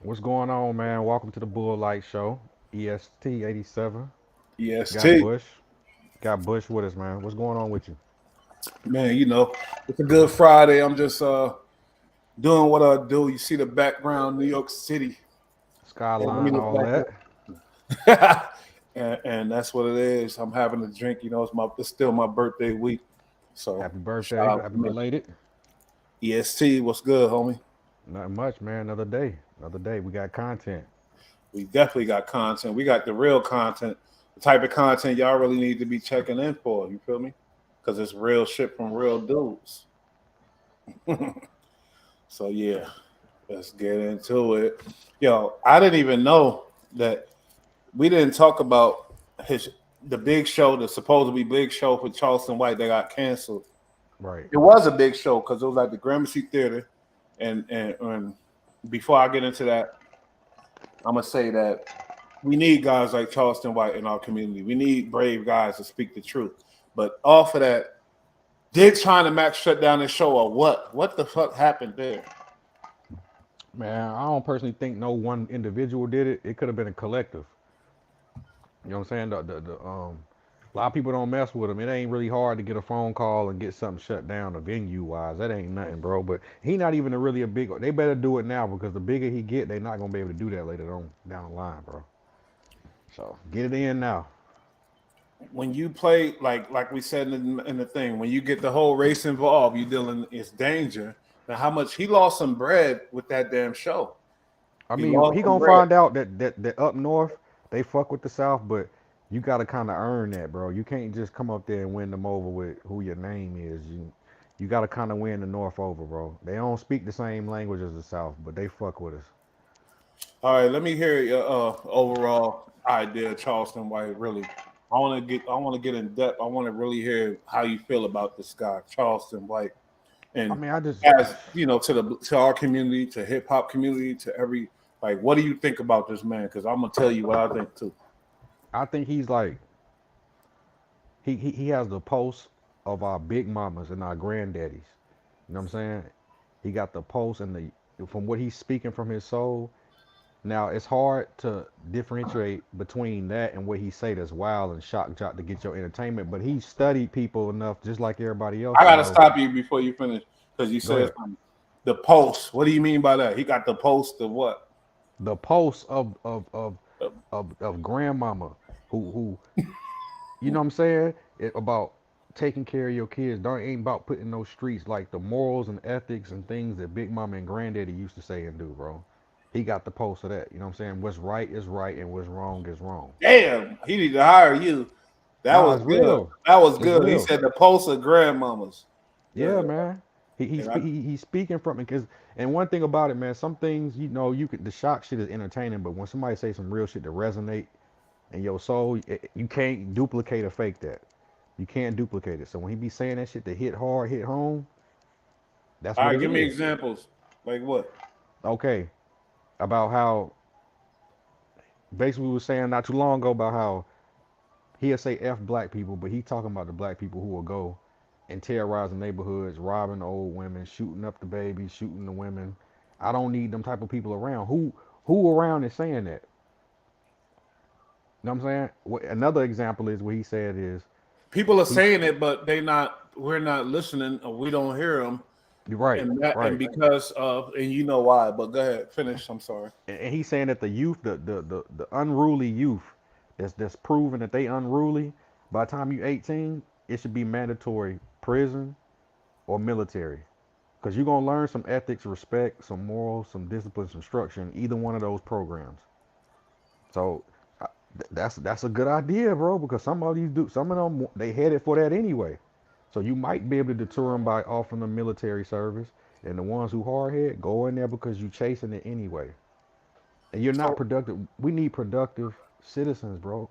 What's going on, man? Welcome to the Bull Light Show. EST 87. Got EST. Bush. Got Bush with us, man. What's going on with you? Man, it's a good Friday. I'm just doing what I do. You see the background, New York City. And let me Skyline, look all that. back. and that's what it is. I'm having a drink. It's still my birthday week. So Happy shout birthday. out Happy to me. belated. EST, what's good, homie? Nothing much, man. Another day. Another day. We got content. We definitely got content. We got the real content, the type of content y'all really need to be checking in for. You feel me? Because it's real shit from real dudes. So yeah, let's get into it. Yo, I didn't even know that we didn't talk about his the big show, the supposedly big show for Charleston White that got canceled. Right. It was a big show because it was at the Gramercy Theater, and before I get into that, I'm gonna say that we need guys like Charleston White in our community. We need brave guys to speak the truth. But off of that, did China Max shut down the show or what? What the fuck happened there? Man, I don't personally think no one individual did it. It could have been a collective. You know what I'm saying? A lot of people don't mess with him. It ain't really hard to get a phone call and get something shut down, or venue wise. That ain't nothing, bro. But he not even a really a big. They better do it now because the bigger he get, they not gonna be able to do that later on down the line, bro. So get it in now. When you play like we said in the thing, when you get the whole race involved, you dealing it's danger. Now, how much he lost some bread with that damn show? I He mean, lost he some gonna bread. find out that up north they fuck with the south, but you gotta kind of earn that, bro. You can't just come up there and win them over with who your name is. You gotta kind of win the north over, bro. They don't speak the same language as the south, but they fuck with us. All right, let me hear your overall idea, of Charleston White. Really, I want to get in depth. I want to really hear how you feel about this guy, Charleston White, I and mean, I just as to our community, to hip hop community, to every like, what do you think about this man? Because I'm gonna tell you what I think too. I think he's like he has the pulse of our big mamas and our granddaddies. You know what I'm saying? He got the pulse and the from what he's speaking from his soul. Now it's hard to differentiate between that and what he say that's wild and shock jock to get your entertainment, but he studied people enough, just like everybody else, I to gotta know. stop you before you finish because you Go said ahead. something. The post. What do you mean by that? He got the post of what? The pulse Uh, of grandmama who you know what I'm saying about taking care of your kids. Don't ain't about putting those streets like the morals and ethics and things that Big Mama and Granddaddy used to say and do, bro. He got the pulse of that. You know what I'm saying? What's right is right and what's wrong is wrong. Damn, he need to hire you. That Nah, was it's good. real. That was It's good. He real. said the post of grandmamas. Yeah, The, man. and I, He's speaking from it because and one thing about it, man, some things you could the shock shit is entertaining, but when somebody say some real shit to resonate in your soul, you can't duplicate or fake that. You can't duplicate it. So when he be saying that shit to hit hard, hit home, that's all what right, it give me is. examples. Like what? Okay, about how basically we were saying not too long ago about how he'll say F black people, but he talking about the black people who will go and terrorize the neighborhoods, robbing the old women, shooting up the babies, shooting the women. I don't need them type of people around. Who around is saying that? You know what I'm saying? Another example is what he said is People are he saying it, but they not. We're not listening, or we don't hear them, you're right, and right. because of and you know why. But go ahead, finish. I'm sorry. And he's saying that the youth, the unruly youth, that's proven that they unruly. By the time you're 18, it should be mandatory prison or military, because you're gonna learn some ethics, respect, some morals, some discipline, some structure in either one of those programs. So that's a good idea, bro, because some of them they headed for that anyway. So you might be able to deter them by offering them military service, and the ones who hard head go in there because you chasing it anyway. And you're not So, productive. We need productive citizens, bro.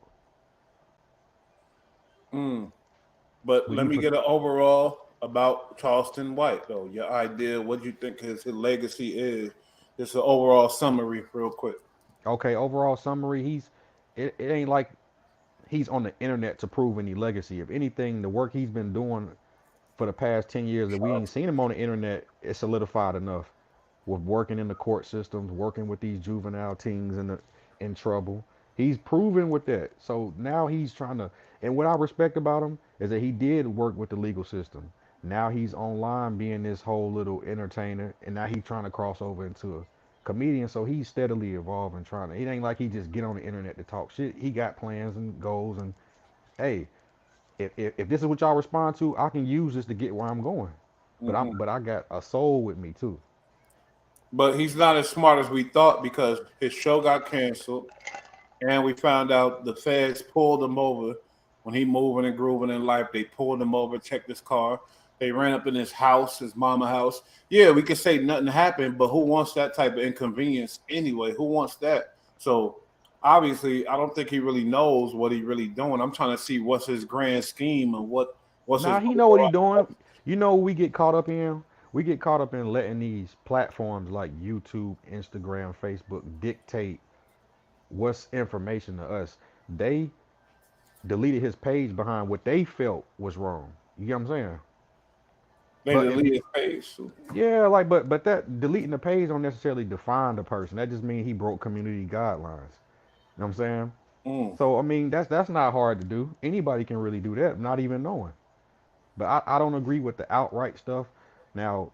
mm, but We let need me pro- get an overall about Charleston White, though. Your idea, what you think his legacy is. Just an overall summary, real quick. okay. Overall summary: it ain't like he's on the internet to prove any legacy. If anything, the work he's been doing for the past 10 years that we ain't seen him on the internet is solidified enough. with working in the court systems, working with these juvenile teens in trouble. He's proven with that. So now he's trying to. And what I respect about him is that he did work with the legal system. Now he's online being this whole little entertainer, and now he's trying to cross over into a comedian. So he's steadily evolving, trying to. It ain't like he just get on the internet to talk shit. He got plans and goals, and hey, if this is what y'all respond to, I can use this to get where I'm going. But I got a soul with me too. But he's not as smart as we thought because his show got canceled, and we found out the feds pulled him over when he moving and grooving in life. They pulled him over, checked his car. They ran up in his house, his mama house. Yeah, we could say nothing happened, but who wants that type of inconvenience anyway? Who wants that? So obviously, I don't think he really knows what he really doing. I'm trying to see what's his grand scheme and what's his Now he know what he doing. You know we get caught up in. We get caught up in letting these platforms like YouTube, Instagram, Facebook dictate what's information to us. They deleted his page behind what they felt was wrong. You get what I'm saying? they But if delete his page. So, yeah, like but that deleting the page don't necessarily define the person. That just means he broke community guidelines. You know what I'm saying? mm. So I mean that's not hard to do. Anybody can really do that, not even knowing. But I don't agree with the outright stuff. Now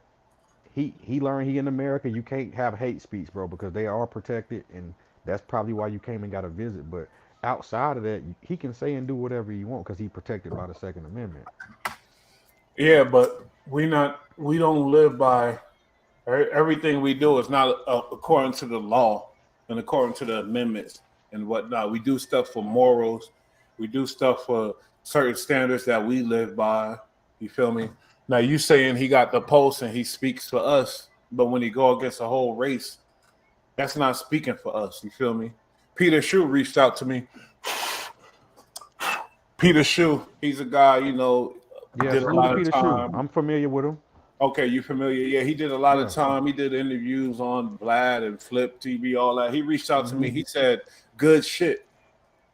he learned he in America you can't have hate speech, bro, because they are protected, and that's probably why you came and got a visit. But outside of that, he can say and do whatever he want because he's protected by the Second Amendment. Yeah, but we don't live by everything we do is not according to the law and according to the amendments and whatnot. We do stuff for morals. We do stuff for certain standards that we live by. You feel me? Now you saying he got the pulse and he speaks for us, but when he go against a whole race, that's not speaking for us. You feel me? Peter Shue reached out to me. Peter Shue, he's a guy, Yeah, did a salute to lot of Peter Shue. time. I'm familiar with him. Okay, you familiar? Yeah, he did a lot of Yeah. time. He did interviews on Vlad and Flip TV, all that. He reached out to me. Hmm. He said good shit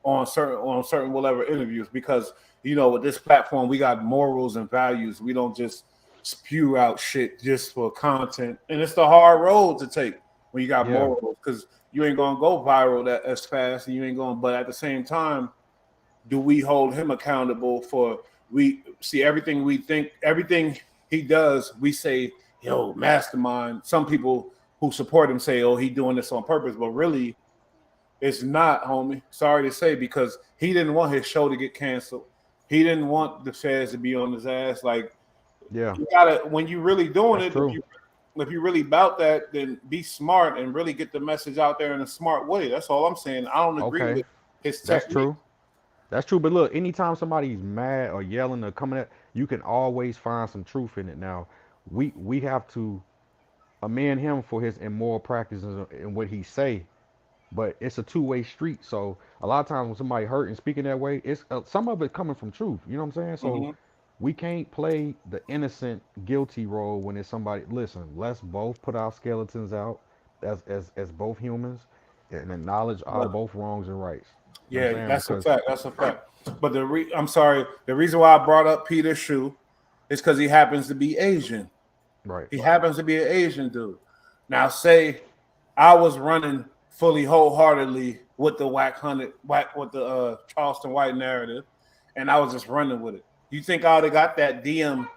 on certain whatever interviews because with this platform we got morals and values. We don't just spew out shit just for content, and it's the hard road to take when you got Yeah. morals because you ain't gonna go viral that as fast, and you ain't going. But at the same time, do we hold him accountable for we see everything we think everything he does we say yo mastermind. Some people who support him say oh he doing this on purpose, but really it's not, homie. Sorry to say, because he didn't want his show to get canceled. He didn't want the feds to be on his ass. Like Yeah. you gotta when you really doing That's it, true. if you really about that, then be smart and really get the message out there in a smart way. That's all I'm saying. I don't agree Okay. with his That's technique. true. That's true. But look, anytime somebody's mad or yelling or coming at, you can always find some truth in it. Now, we have to amend him for his immoral practices and what he say, but it's a two-way street. So a lot of times when somebody hurt and speaking that way, it's some of it coming from truth. You know what I'm saying? So Hmm. we can't play the innocent guilty role when it's somebody. Listen, let's both put our skeletons out as both humans and acknowledge our But both wrongs and rights. You know what yeah, I'm saying? that's a Because fact. That's a fact. But I'm sorry. The reason why I brought up Peter Shue is because he happens to be Asian. right, He happens to be an Asian dude. Now, say I was running fully wholeheartedly with the whack with the Charleston White narrative, and I was just running with it. You think I would have got that DM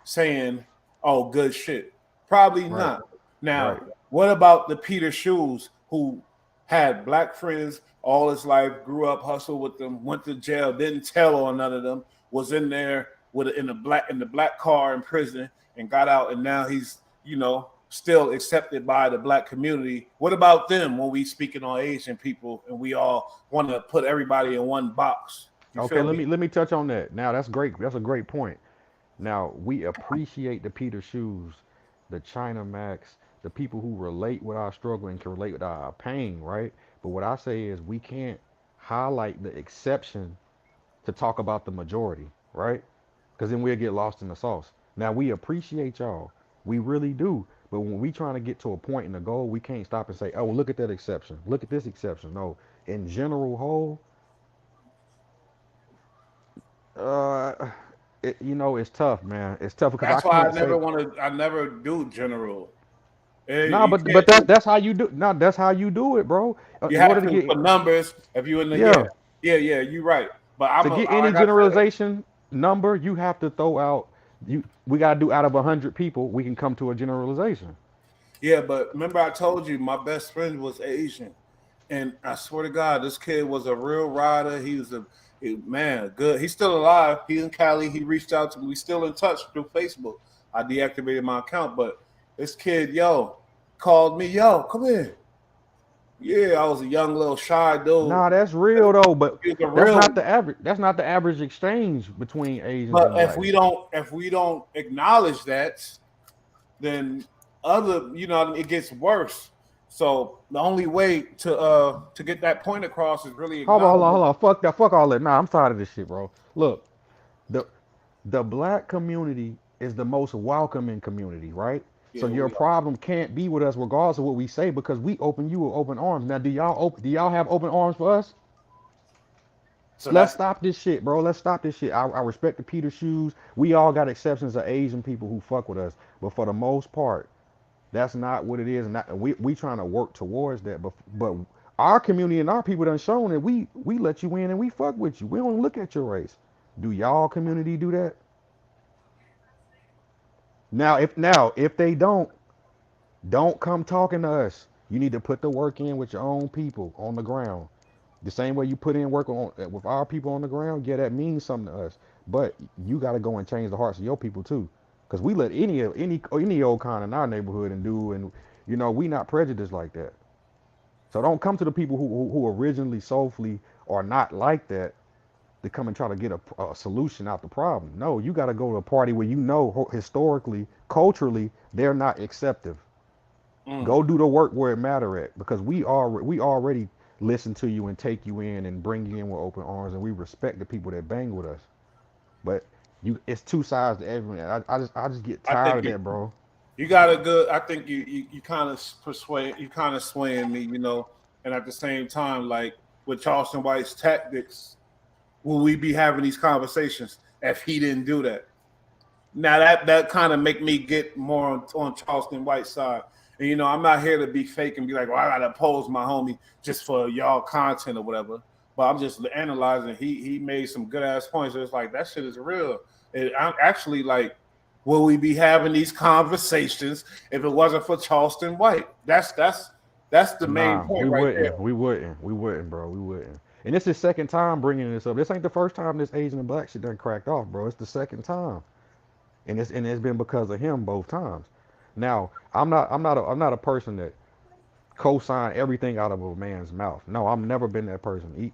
saying, "Oh, good shit"? Probably right, not. Now, right. what about the Peter Shoes who had black friends all his life, grew up, hustled with them, went to jail, didn't tell on none of them, was in there with in the black car in prison, and got out, and now he's still accepted by the black community. What about them when we speaking on Asian people and we all want to put everybody in one box? You Okay, feel let me? me let me touch on that. Now that's great. That's a great point. Now we appreciate the Peter Shoes, the China Max, the people who relate with our struggle and can relate with our pain, right? But what I say is we can't highlight the exception to talk about the majority, right? Because then we'll get lost in the sauce. Now we appreciate y'all, we really do. But when we trying to get to a point in the goal, we can't stop and say, "Oh, look at that exception. Look at this exception." No, in general whole, uh, it's tough, man. It's tough because I That's why can't say I never do general. Eh, Nah, you but can't. that's how you do. Nah, that's how you do it, bro. You In order have to to get for numbers. If you in the yeah, yeah, you're right. But to get any like I said, generalization number, you have to throw out. We gotta do out of 100 people, we can come to a generalization. yeah. But remember, I told you my best friend was Asian, and I swear to God, this kid was a real rider. He was man, good. He's still alive. He's in Cali. He reached out to me. We still in touch through Facebook. I deactivated my account, but this kid, called me, come here. Yeah, I was a young little shy dude. Nah, that's real though, but He was a that's real not one. the average. That's not the average exchange between Asians But and blacks. if we don't acknowledge that, then it gets worse. So the only way to get that point across is really Hold on, hold on, acknowledging. hold on. Fuck that. Fuck all that. Nah, I'm tired of this shit, bro. Look, the the black community is the most welcoming community, right? So Yeah, your we are. problem can't be with us regardless of what we say because we open you with open arms. Now, do y'all have open arms for us? So Let's that's stop this shit, bro. Let's stop this shit. I respect the Peter shoes. We all got exceptions of Asian people who fuck with us, but for the most part, that's not what it is. And we trying to work towards that. But our community and our people done shown that we let you in and we fuck with you. We don't look at your race. Do y'all community do that? Now if they don't come talking to us. You need to put the work in with your own people on the ground. The same way you put in work on with our people on the ground, yeah, that means something to us. But you got to go and change the hearts of your people too, because we let any old kind in our neighborhood and do, and we not prejudiced like that. So don't come to the people who originally soulfully are not like that to come and try to get a solution out the problem. No, you got to go to a party where historically, culturally, they're not acceptive. mm, Go do the work where it matter at, because we already listen to you and take you in and bring you in with open arms, and we respect the people that bang with us. But it's two sides to everything. I just get I tired think of that, bro. you got a good. I think you kind of swaying me, and at the same time, like with Charleston White's tactics, will we be having these conversations if he didn't do that? Now that kind of make me get more on Charleston White's side. And I'm not here to be fake and be like, well, I gotta oppose my homie just for y'all content or whatever. But I'm just analyzing. He made some good ass points. It's like that shit is real. I'm actually like, will we be having these conversations if it wasn't for Charleston White? That's the main Nah, point we right there. wouldn't. We wouldn't, bro. We wouldn't. And it's the second time bringing this up. This ain't the first time this Asian and black shit done cracked off, bro. It's the second time, and it's been because of him both times. Now, I'm not a person that co-sign everything out of a man's mouth. No, I've never been that person.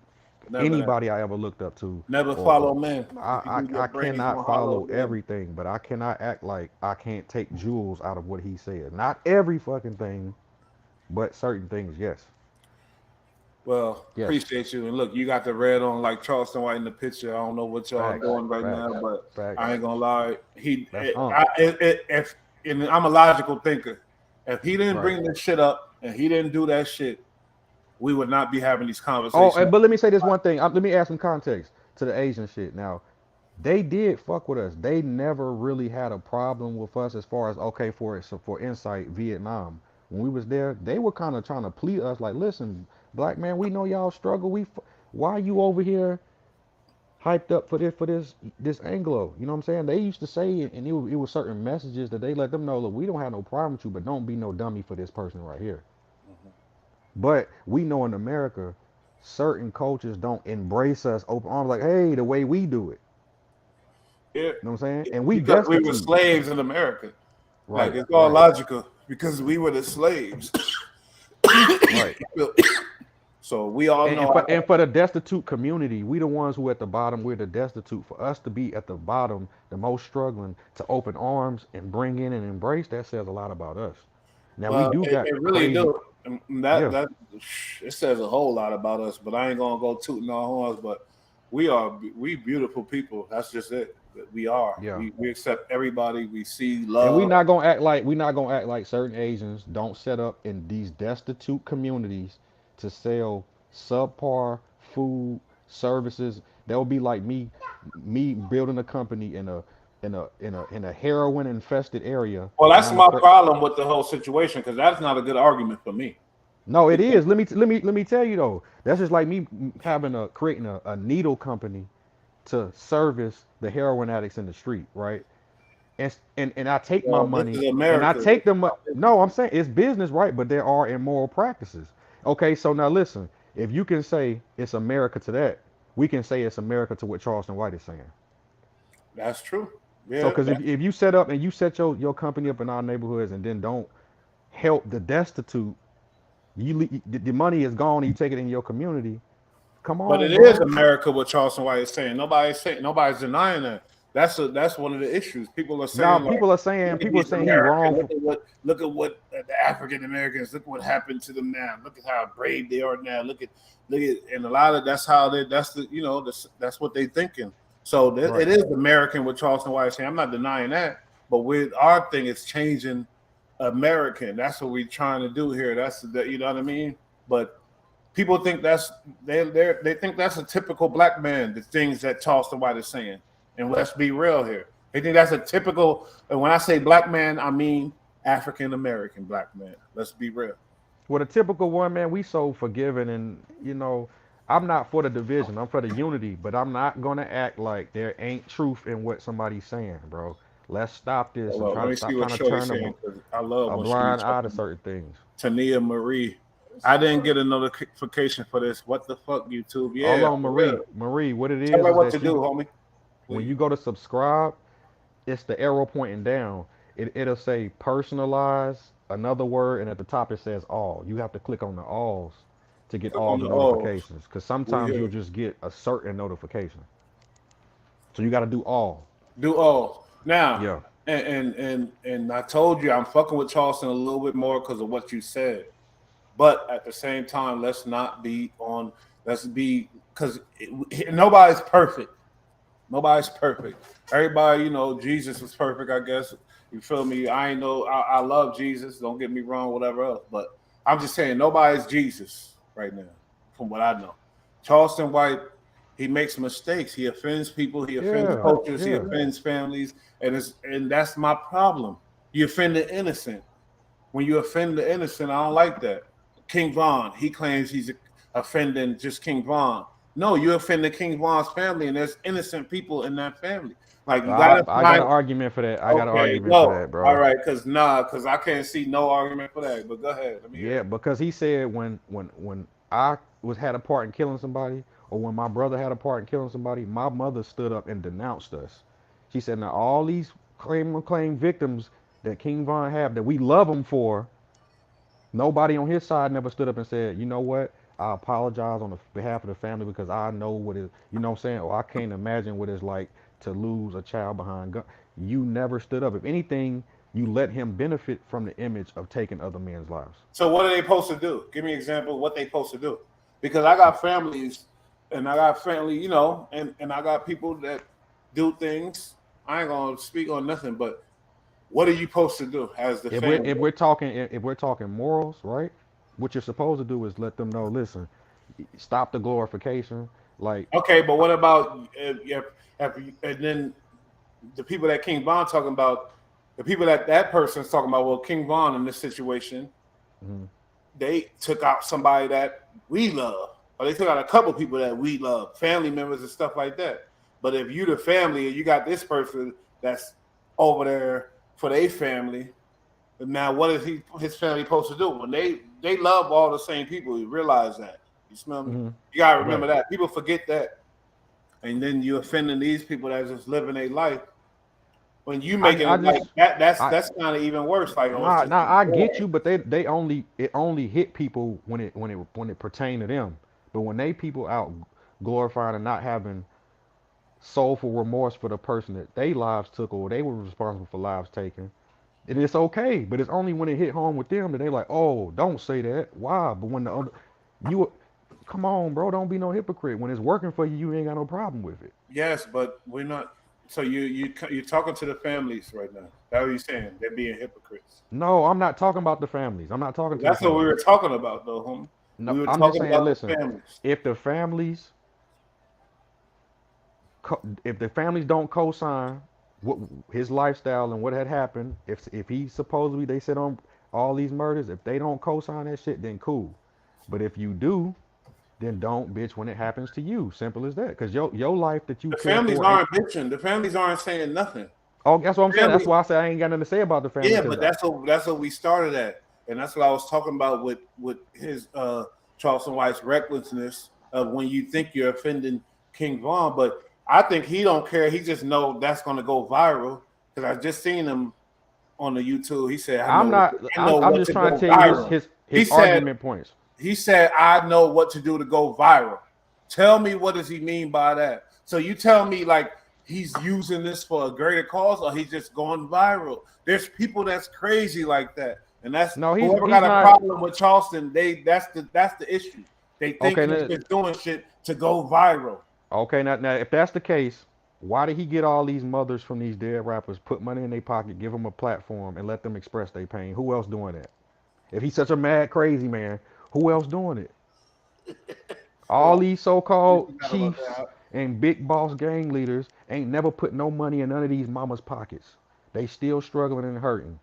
Never that. Anybody I ever looked up to, Never or follow man. If you I, do, I your I brain's cannot gonna hollow follow again. everything, but I cannot act like I can't take jewels out of what he said. Not every fucking thing, but certain things, yes, Well, yes. appreciate you. And look, you got the red on like Charleston White in the picture. I don't know what y'all Facts, doing right facts, now, but facts. I ain't gonna lie. That's unk. If and I'm a logical thinker. If he didn't Right. bring this shit up and he didn't do that shit, we would not be having these Oh, conversations. but let me say this one thing. Let me add some context to the Asian shit. Now, they did fuck with us. They never really had a problem with us as far as okay for insight Vietnam. When we was there, they were kind of trying to plead us like, listen, black man, we know y'all struggle. Why you over here hyped up for this Anglo? You know what I'm saying? They used to say, and it was certain messages that they let them know, look, we don't have no problem with you, but don't be no dummy for this person right here. Mhm. But we know in America, certain cultures don't embrace us open arms like, hey, the way we do it. Yeah, You know what I'm saying? And we because we were destitute. slaves in America. Like Right, it's all right, logical because we were the slaves. right. So we all And, and know. for and for the destitute community, we the ones who at the bottom. We're the destitute. For us to be at the bottom, the most struggling, to open arms and bring in and embrace, that says a lot about us. Now we Well, do got it really crazy. do. That Yeah, that it says a whole lot about us. But I ain't gonna go tooting our horns. But we beautiful people. That's just it. We are. yeah. We accept everybody. We see And love. we not gonna act like certain Asians don't set up in these destitute communities to sell subpar food services. That would be like me building a company in a in a heroin infested area Well, that's trying to my spread. problem with the whole situation because that's not a good argument for me. No, it is. Let me tell you though. That's just like me having creating a needle company to service the heroin addicts in the street, right? And I take my Well, this money is and I America. take them. No, I'm saying it's business, right? But there are immoral practices. Okay, so now listen. If you can say it's America to that, we can say it's America to what Charleston White is saying. That's true. So, Yeah, because if you set up and you set your company up in our neighborhoods and then don't help the destitute, the money is gone and you take it in your community. Come but on, it is bro. America what Charleston White is saying. Nobody's denying that. That's one of the issues. People are Now saying like, people are saying look at people are these saying he wrong Americans. for. Look at what the African Americans. Look what happened to them now. Look at how brave they are now. Look at, and a lot of that's how they. That's the that's what they thinking. So Right. it is American what Charleston White is saying. I'm not denying that, but with our thing, it's changing American. That's what we're trying to do here. That's the you know what I mean. But people think they think that's a typical black man. The things that Charleston White is saying, and let's be real here. They think that's a typical. And when I say black man, I mean African American black man. Let's be real. With a typical one, man, we so forgiving, and I'm not for the division. I'm for the unity, but I'm not gonna act like there ain't truth in what somebody's saying, bro. Let's stop this and Well, try let to me see stop what trying to Shorty's turn saying because I love a when she blind eye to talking. certain things. Tania Marie, I didn't get a notification for this. What the fuck, YouTube? Hold Yeah, on, for real. Marie, what it Tell me is what to that do, you homie. when Please. you go to subscribe, it's the arrow pointing down. It'll say personalize, another word, and at the top it says all. You have to click on the alls to get Click all on the the O's. notifications. Because We sometimes you'll here. just get a certain notification. So you got to do all. Do O's. Now, Yeah. and I told you I'm fucking with Charleston a little bit more because of what you said. But at the same time, let's not be on. Let's be because nobody's perfect. Nobody's perfect. Everybody, Jesus was perfect. I guess you feel me. I ain't know. I love Jesus. Don't get me wrong. Whatever else, but I'm just saying nobody's Jesus right now, from what I know. Charleston White, he makes mistakes. He offends people. He offends Yeah. cultures. He Yeah. offends families, and that's my problem. You offend the innocent. When you offend the innocent, I don't like that. King Von, he claims he's offending just King Von. No, you offended King Von's family, and there's innocent people in that family. Like you I, gotta I got find. an argument for that. I got an Okay, argument for go. that, All bro. right, because I can't see no argument for that. But go ahead, let me hear Yeah, it. because he said when I was had a part in killing somebody, or when my brother had a part in killing somebody, my mother stood up and denounced us. She said, "Now all these claim victims that King Von have that we love him for, nobody on his side never stood up and said, you know what? I apologize on the behalf of the family because I know what it, you know what I'm saying? Or I can't imagine what it's like to lose a child behind gun. You never stood up. If anything, you let him benefit from the image of taking other men's lives. So what are they supposed to do? Give me an example of what they supposed to do. Because I got families, and I got family, and I got people that do things. I ain't gonna speak on nothing, but what are you supposed to do as the If we're family? if we're talking if we're talking morals, right? What you're supposed to do is let them know, listen, stop the glorification. Like, Okay, but what about and then the people that King Von talking about, the people that person's talking about? Well, King Von in this situation, mhm. they took out somebody that we love, or they took out a couple people that we love, family members and stuff like that. But if you the family and you got this person that's over there for their family, now what is his family supposed to do when they love all the same people? You realize that. You smell me? Mhm. You gotta remember Right. that. People forget that, and then you offending these people that just living their life. When you making I it like just that, that's I that's kind of even worse. Like, oh, it's Nah, just nah, I get boring. you, but they only it only hit people when it pertained to them. But when they people out glorifying and not having soulful remorse for the person that they lives took or they were responsible for lives taken, it's okay. But it's only when it hit home with them that they like, oh, don't say that. Why? But when the other you come on, bro, don't be no hypocrite. When it's working for you, you ain't got no problem with it. Yes, but we're not. So you're talking to the families right now. That's what you're saying. They're being hypocrites. No, I'm not talking about the families. I'm not talking to the That's what we families. were talking about, though, homie. No, We were I'm just talking saying, about the listen, families. if the families if the families don't co-sign what his lifestyle and what had happened. If he supposedly they said on all these murders, if they don't co-sign that shit, then cool. But if you do, then don't bitch when it happens to you. Simple as that. Because your life that you The care families for ain't. aren't bitching. The families aren't saying nothing. Oh, that's what I'm saying. That's Family, why I say I ain't got nothing to say about the family. yeah, Because but that's what we started at, and that's what I was talking about with his Charleston White's recklessness of when you think you're offending King Von, but I think he don't care. He just know that's going to go viral because I just seen him on the YouTube. He said, "I I'm know, not. I know I'm what just to trying to go tell you viral." his argument points. He said, "I know what to do to go viral." Tell me, what does he mean by that? So you tell me, like, he's using this for a greater cause, or he's just going viral? There's people that's crazy like that, and that's No, whoever he's got a not. problem with Charleston. That's the issue. They think Okay, he's just doing shit to go viral. okay. Now, if that's the case, why did he get all these mothers from these dead rappers, put money in their pocket, give them a platform, and let them express their pain? Who else doing that? If he's such a mad, crazy man, who else doing it? All Yo, these you so-called forgot about chiefs that. and big boss gang leaders ain't never put no money in none of these mamas' pockets. They still struggling and hurting.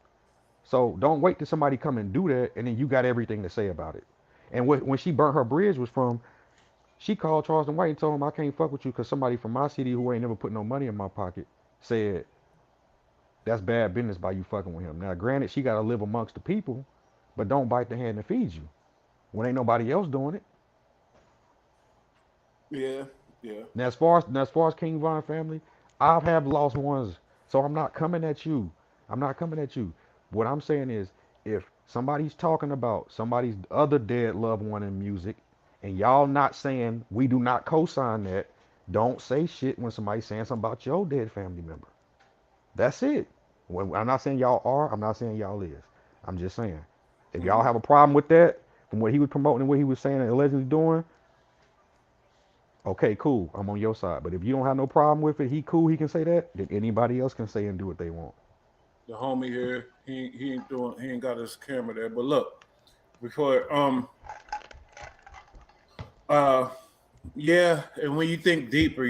So don't wait till somebody come and do that, and then you got everything to say about it. And when she burnt her bridge was from, she called Charleston White and told him, I can't fuck with you because somebody from my city who ain't never put no money in my pocket said that's bad business by you fucking with him. Now, granted, she got to live amongst the people, but don't bite the hand that feeds you when ain't nobody else doing it. Yeah, yeah. Now, as far as King Von family, I have lost ones, so I'm not coming at you. I'm not coming at you. What I'm saying is, if somebody's talking about somebody's other dead loved one in music, and y'all not saying we do not co-sign that, don't say shit when somebody's saying something about your dead family member. That's it. I'm not saying y'all are. I'm not saying y'all is. I'm just saying, if y'all Mhm. have a problem with that, from what he was promoting and what he was saying and allegedly doing, okay, cool. I'm on your side. But if you don't have no problem with it, he cool. He can say that. Then anybody else can say and do what they want. The homie here, he ain't got his camera there. But look, before uh yeah, and when you think deeper.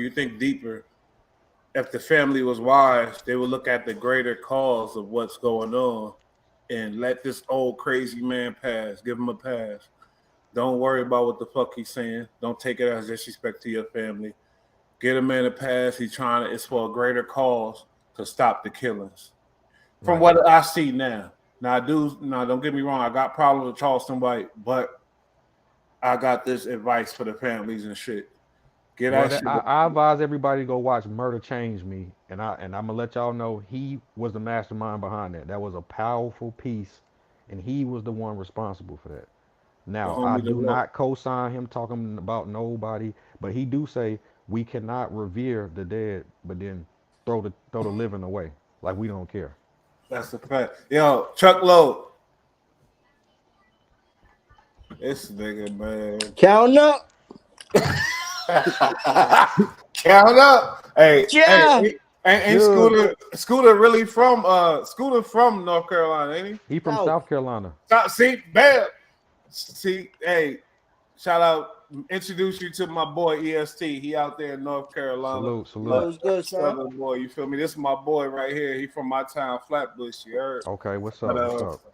If the family was wise, they would look at the greater cause of what's going on and let this old crazy man pass. Give him a pass. Don't worry about what the fuck he's saying. Don't take it as disrespect to your family. Get a man a pass. He's trying to. It's for a greater cause to stop the killings. From Right. what I see now. Now I do. Now don't get me wrong. I got problems with Charleston White, but I got this advice for the families and shit. Get Well, that shit. I advise everybody to go watch Murder Change Me, and I'm gonna let y'all know he was the mastermind behind that. That was a powerful piece, and he was the one responsible for that. The Now, I homie to do look. not co-sign him talking about nobody, but he do say we cannot revere the dead, but then throw the living away like we don't care. That's a fact. Yo, Chuck Lowe. This nigga, man. Count up. Count up. Hey, Yeah. ain't Yeah, Scooter really from Scooter from North Carolina, ain't he? he from South. South Carolina. See, bam. See, hey, shout out, introduce you to my boy EST. He out there in North Carolina. Salute, salute. What's good, son? Southern boy, you feel me? This is my boy right here. He from my town, Flatbush, you heard? Okay, what's But up? What's up?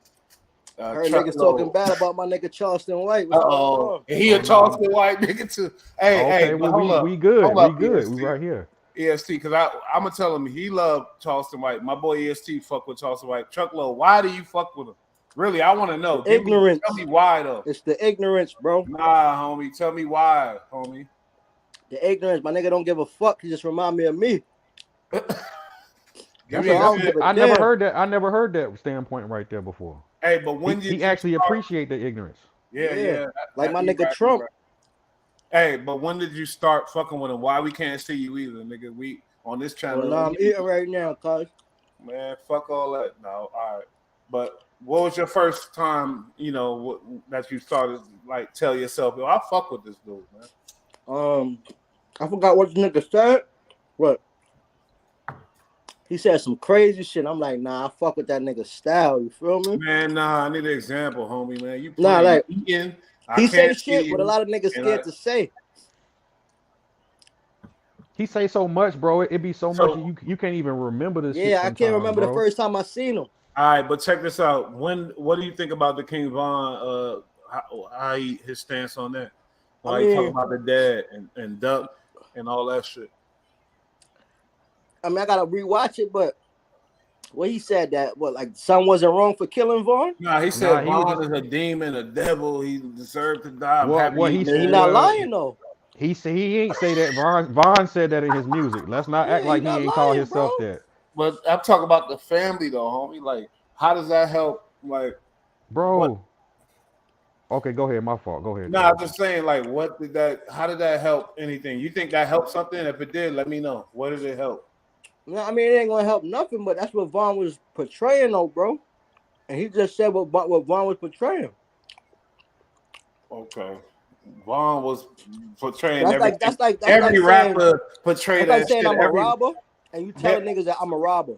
I heard Chuck niggas talking Lowe. bad about my nigga Charleston White. What's going on? And he Oh a no, I'm Charleston White nigga too. Hey, okay. but Well, we good. hold We up, good. We EST. right here. EST, because I'm gonna tell him he loved Charleston White. My boy EST fuck with Charleston White. Chuck Lowe, why do you fuck with him? Really, I want to know. Ignorance. Tell me why though. It's the ignorance, bro. Nah, homie. Tell me why, homie. The ignorance. My nigga don't give a fuck. He just remind me of me. Give That's me I don't a give a I never damn. heard that. I never heard that standpoint right there before. Hey, but when did He you actually start? appreciate the ignorance. Yeah. Like my You nigga right, Trump. you right. Hey, but when did you start fucking with him? Why we can't see you either, nigga? We on this channel. Well, nah, I'm eating right now, cuz. Man, fuck all that. No, all right. But what was your first time, that you started like tell yourself, yo, I fuck with this dude, man? I forgot what the nigga said. What? He said some crazy shit. I'm like, nah, I fuck with that nigga style. You feel me? Man, nah, I need an example, homie, man. You Nah, playing, like eating, he I say can't shit see what a you, lot of niggas and scared to say. He say so much, bro. It be so much So, you can't even remember this shit Yeah, I can't sometimes, remember the bro. first time I seen him. all right, but check this out. What do you think about the King Von? His stance on that? I Why he talking mean, about the dad and Duck and all that shit? I gotta rewatch it, but what he said that like son wasn't wrong for killing Vaughn. Nah, he Nah, said he was Vaughn just is a demon, a devil. He deserved to die. I'm what happy what he he Man, he did. not well lying though. he said he ain't say that. Vaughn said that in his music. Let's not Yeah, act he like he not ain't call lying, bro. himself that, But I'm talking about the family though, homie. Like, how does that help? Like, what? bro. Okay, go ahead. My fault. Go ahead, Nah, I'm Trav. just saying, like, what did that? How did that help anything? You think that helped something? If it did, let me know. What did it help? No, I mean it ain't gonna help nothing, but that's what Vaughn was portraying, though, bro. And he just said what Vaughn was portraying. Okay, Vaughn was portraying That's like everything. that's like that's Every like saying rapper portrayed that's like that saying shit. I'm a robber and you telling That, niggas that I'm a robber.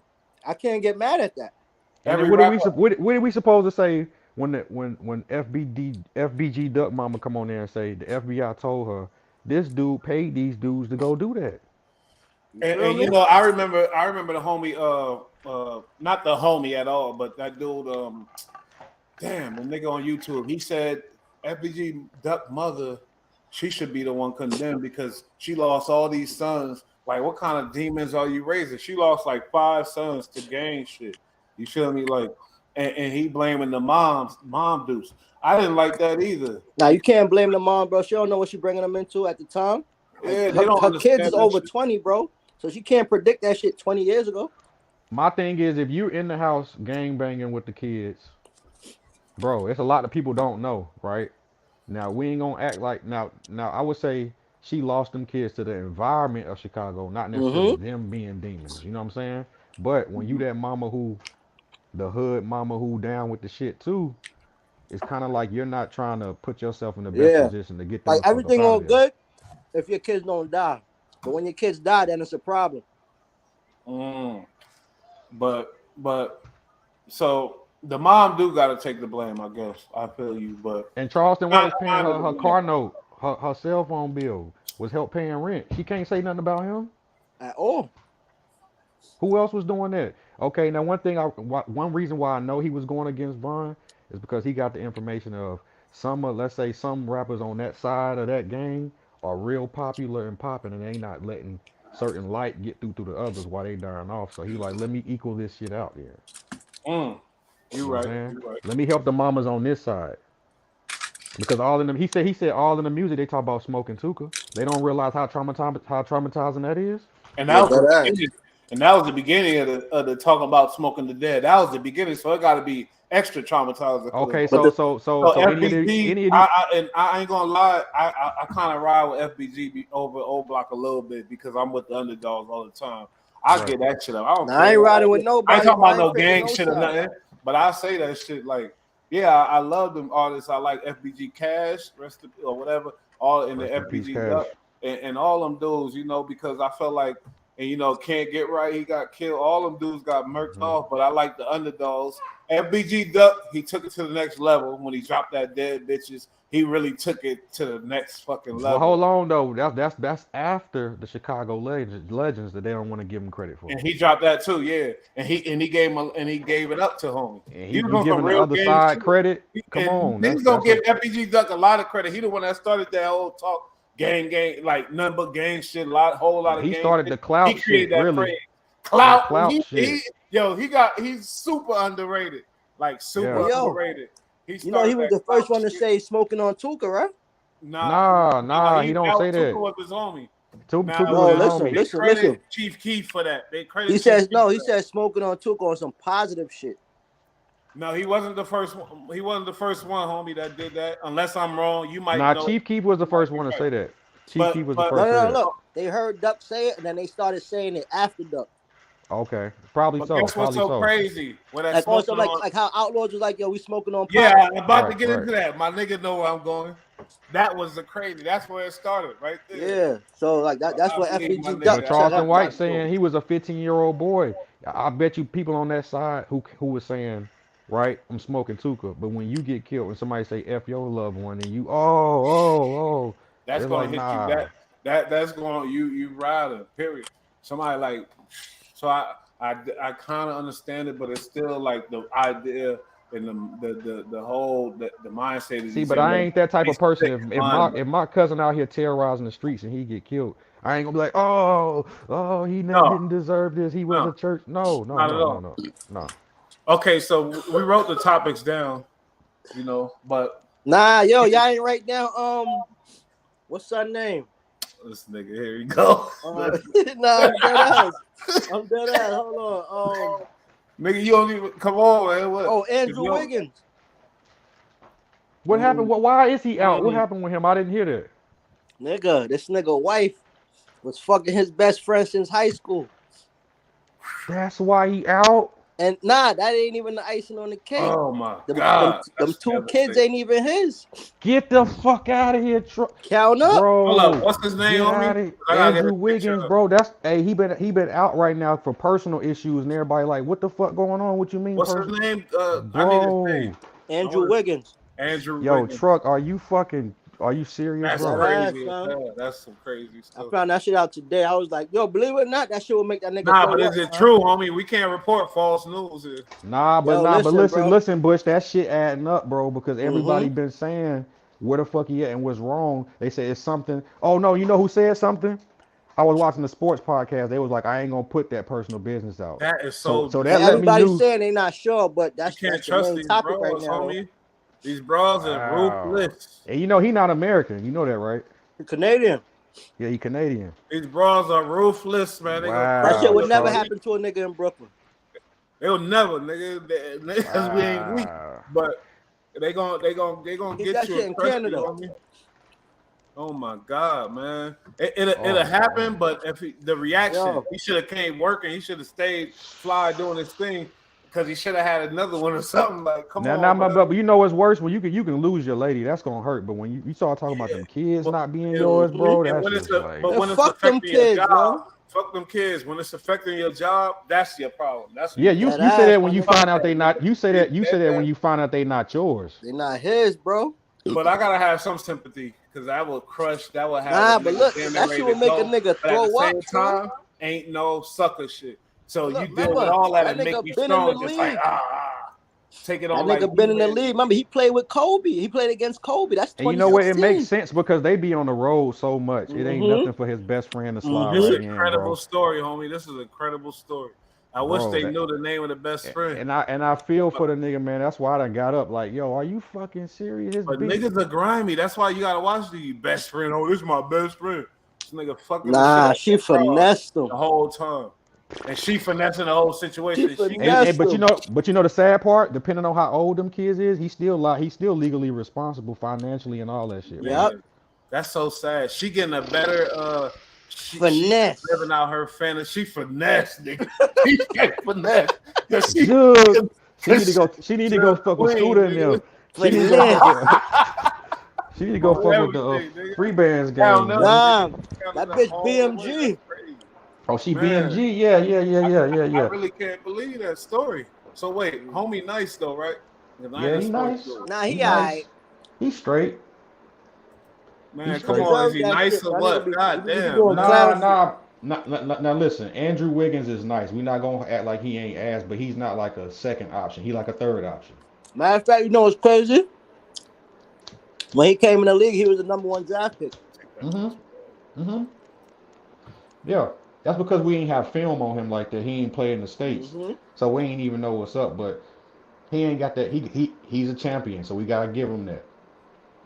I can't get mad at that. And then every what are we rapper. what are we supposed to say when FBG Duck Mama come on there and say the FBI told her this dude paid these dudes to go do that? You And, feel you me? know, I remember the homie, not the homie at all, but that dude, damn, the nigga on YouTube, he said FBG Duck mother, she should be the one condemned because she lost all these sons. Like, what kind of demons are you raising? She lost like 5 sons to gang shit. You feel me? Like, and he blaming the mom deuce. I didn't like that either. Now you can't blame the mom, bro. She don't know what she bringing them into at the time. Like Yeah, they don't her kids is understand that over shit. 20, bro. So she can't predict that shit 20 years ago. My thing is if you're in the house gang banging with the kids, bro, it's a lot of people don't know, right? Now we ain't gonna act like now I would say she lost them kids to the environment of Chicago, not necessarily Mm-hmm. them being demons. You know what I'm saying? But when you that mama who the hood mama who down with the shit too, it's kind of like you're not trying to put yourself in the best Yeah. position to get them Like the fuck up everything out all of there. good if your kids don't die. But when your kids die, then it's a problem. Mm. But so the mom do got to take the blame, I guess. I feel you, but And Charleston White not is paying kind of her the her blame. car note, her cell phone bill was help paying rent. She can't say nothing about him. At all. Who else was doing that? Okay, now one reason why I know he was going against Vaughn is because he got the information of let's say some rappers on that side of that gang are real popular and popping, and they not letting certain light get through the others while they dying off. So he like, let me equal this shit out there. Mm. You You know what right. I'm saying? You right. Let me help the mamas on this side. Because all in the he said all in the music they talk about smoking Tuka. They don't realize how traumatizing that is. And that Yeah, was the that ass. beginning. And that was the beginning of the talking about smoking the dead. That was the beginning. So it got to be extra traumatizing for Okay, them. But so the so so So so any of the FBG, any of the and I ain't gonna lie, I kind of ride with FBG over O Block a little bit because I'm with the underdogs all the time. I right. get that shit up. I don't now I ain't care. riding with I ain't nobody, talking bro. I about ain't no picking gang no shit or side. nothing, but I say that shit like, yeah, I love them artists. I like FBG Cash, or whatever, all in the Rest in peace, FBG Cash. Duck, and all them dudes, because I felt like, and can't get right. He got killed. All them dudes got murked Hmm. off, but I like the underdogs. FBG Duck, he took it to the next level when he dropped that dead bitches. He really took it to the next fucking But level. hold on though, that's after the Chicago legends that they don't want to give him credit for. And he dropped that too, yeah. And he gave it up to homie. And He was you on some giving the real other game side shit. credit? Come And on, niggas don't give FBG Duck a lot of credit. He the one that started that whole talk gang, like nothing but gang shit, whole lot of he gang started shit. the He clout shit created that really. phrase. That Clout. clout shit. He's super underrated. Like But Yeah. super yo, underrated. He you know started he was that the clout first one to shit. say smoking on Tuka, right? Nah, Nah, he don't say Tuka that. was his homie. Tuka was No, his listen, homie. They listen, credit listen. Chief Keef for that. They He credit Chief says Keef no. for He that. said smoking on Tuka on some positive shit. No, he wasn't the first one. He wasn't the first one, homie, that did that. Unless I'm wrong, you might Nah, know. Chief Keef was the You might first be one to right. say that. Chief Keef But was the but No, first to no, say no. that. Look, they heard Duck say it, and then they started saying it after Duck. Okay, probably but so, guess what's probably so so. crazy? With that Like also smoking like on. how Outlaws was like, yo, we smoking on Yeah, pot. I'm about to Right, get right. into that. My nigga know where I'm going. That was the crazy. That's where it started, right there. Yeah. So like that's I what believe my FBG nigga. Duck But Charleston tried White to do. saying he was a 15-year-old boy. I bet you people on that side who was saying, right, I'm smoking Tuka. But when you get killed and somebody say F your loved one and you, oh, That's it's gonna like, hit you. nah. That's going you riding. Period. Somebody like so I kind of understand it, but it's still like the idea and the whole the mindset is. See, but I ain't that type of person. If my cousin out here terrorizing the streets and he get killed, I ain't gonna be like, oh, he didn't deserve this. He went to church. No. Okay, so we wrote the topics down, but nah, yo, y'all ain't write down. What's her name? This nigga, here we go. Nah, I'm dead ass. Hold on. Nigga, you don't even come on, man. What? Oh, Andrew Wiggins. What happened? Why is he out? What happened with him? I didn't hear that. Nigga, this nigga wife was fucking his best friend since high school. That's why he out. And that ain't even the icing on the cake. Oh my God. Them two kids ain't even his. Get the fuck out of here, Count up, bro. Hold up. What's his name? Andrew Wiggins, bro. He been out right now for personal issues, and everybody like, what the fuck going on? What you mean? What's his name? Bro. I need his name. Andrew Wiggins. Wiggins. Truck, are you serious, That's bro? crazy. That's some crazy stuff. I found that shit out today. I was like, yo, believe it or not, that shit will make that nigga. Nah, but is it true, homie? We can't report false news here. But listen, Bush, that shit adding up, bro, because everybody been saying where the fuck he at and what's wrong. They say it's something. Oh no, you know who said something? I was watching the sports podcast. They was like, I ain't gonna put that personal business out. That is so that let everybody's me know. saying they not sure, but that's you can't the trust main these topic bros, right now. homie. These bros are ruthless. And he not American. You know that, right? He's Canadian. Yeah, he Canadian. These bros are ruthless, man. That shit would never happen to a nigga in Brooklyn. It'll never, nigga. We ain't weak, but they gonna get you in Canada. Oh my God, man! It'll happen, but if the reaction, he should have came working. He should have stayed fly doing his thing. Because he should have had another one or something. Like, come on. But you know what's worse? When you can lose your lady, that's gonna hurt. But when you start talking about them kids not being yours, bro, that's just like. But when it's affecting your job, fuck them kids. When it's affecting your job, that's your problem. That's you say that when you find out they not. You say that when you find out they not yours. They not his, bro. But I gotta have some sympathy because that will crush. That will have. Nah, but look, that shit will make a nigga throw up. At the same time, ain't no sucker shit. So you deal with all that and make me strong. Just like take it on. That nigga been in the league. Remember, he played with Kobe. He played against Kobe. That's 2016. And you know what? It makes sense because they be on the road so much. It ain't nothing for his best friend to slide. This is an incredible story, homie. This is an incredible story. I wish they knew the name of the best friend. And I feel for the nigga, man. That's why I done got up. Like, yo, are you fucking serious? But niggas are grimy. That's why you gotta watch the best friend. Oh, this is my best friend. This nigga fucking. Nah, she finessed him the whole time. And she finessing the whole situation. But you know the sad part, depending on how old them kids is, he's still legally responsible financially and all that shit. Yep. That's so sad. She getting a better finesse. She living out her fantasy. She finesse, nigga. She can't finesse. She need to go fuck with Scooter and them. She need to go fuck with the free bands game. Nah, that bitch BMG. Oh, she BMG? Yeah. I really can't believe that story. So wait, homie nice though, right? Yeah, he nice. Nah, he alright. He's straight. Man, come on, is he nice or what? God damn. Now listen, Andrew Wiggins is nice. We're not gonna act like he ain't ass, but he's not like a second option. He like a third option. Matter of fact, you know what's crazy? When he came in the league, he was the #1 draft pick. Yeah. That's because we ain't have film on him like that. He ain't play in the States. So we ain't even know what's up. But he ain't got that. He's a champion, so we gotta give him that.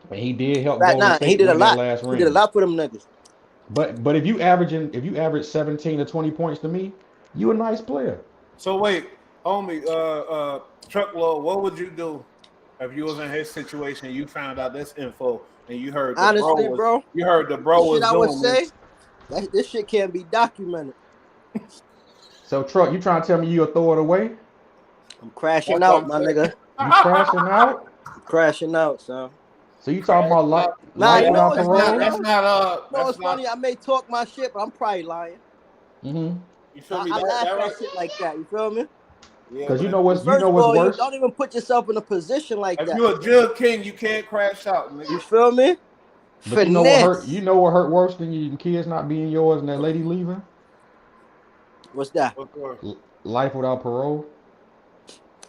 And he did help. He did a lot. He did a lot for them niggas. But if you average 17 to 20 points to me, you a nice player. So wait, homie, Truckload, what would you do if you was in his situation? You found out this info and you heard bro. You heard the bro was doing. I would say. This shit can't be documented. So, Truck, you trying to tell me you'll throw it away? I'm crashing out, my nigga. You crashing out? Crashing out, son. So you talking about life? You know what's funny? That's not No, it's funny. I may talk my shit, but I'm probably lying. You feel me? I laugh at shit like that. You feel me? Because you know what's worse. Don't even put yourself in a position like that. If you're a drug king, you can't crash out, nigga. You feel me? But you know what hurt? Finesse. You know what hurt worse than your kids not being yours and that lady leaving? What's that? What's yours? Life without parole.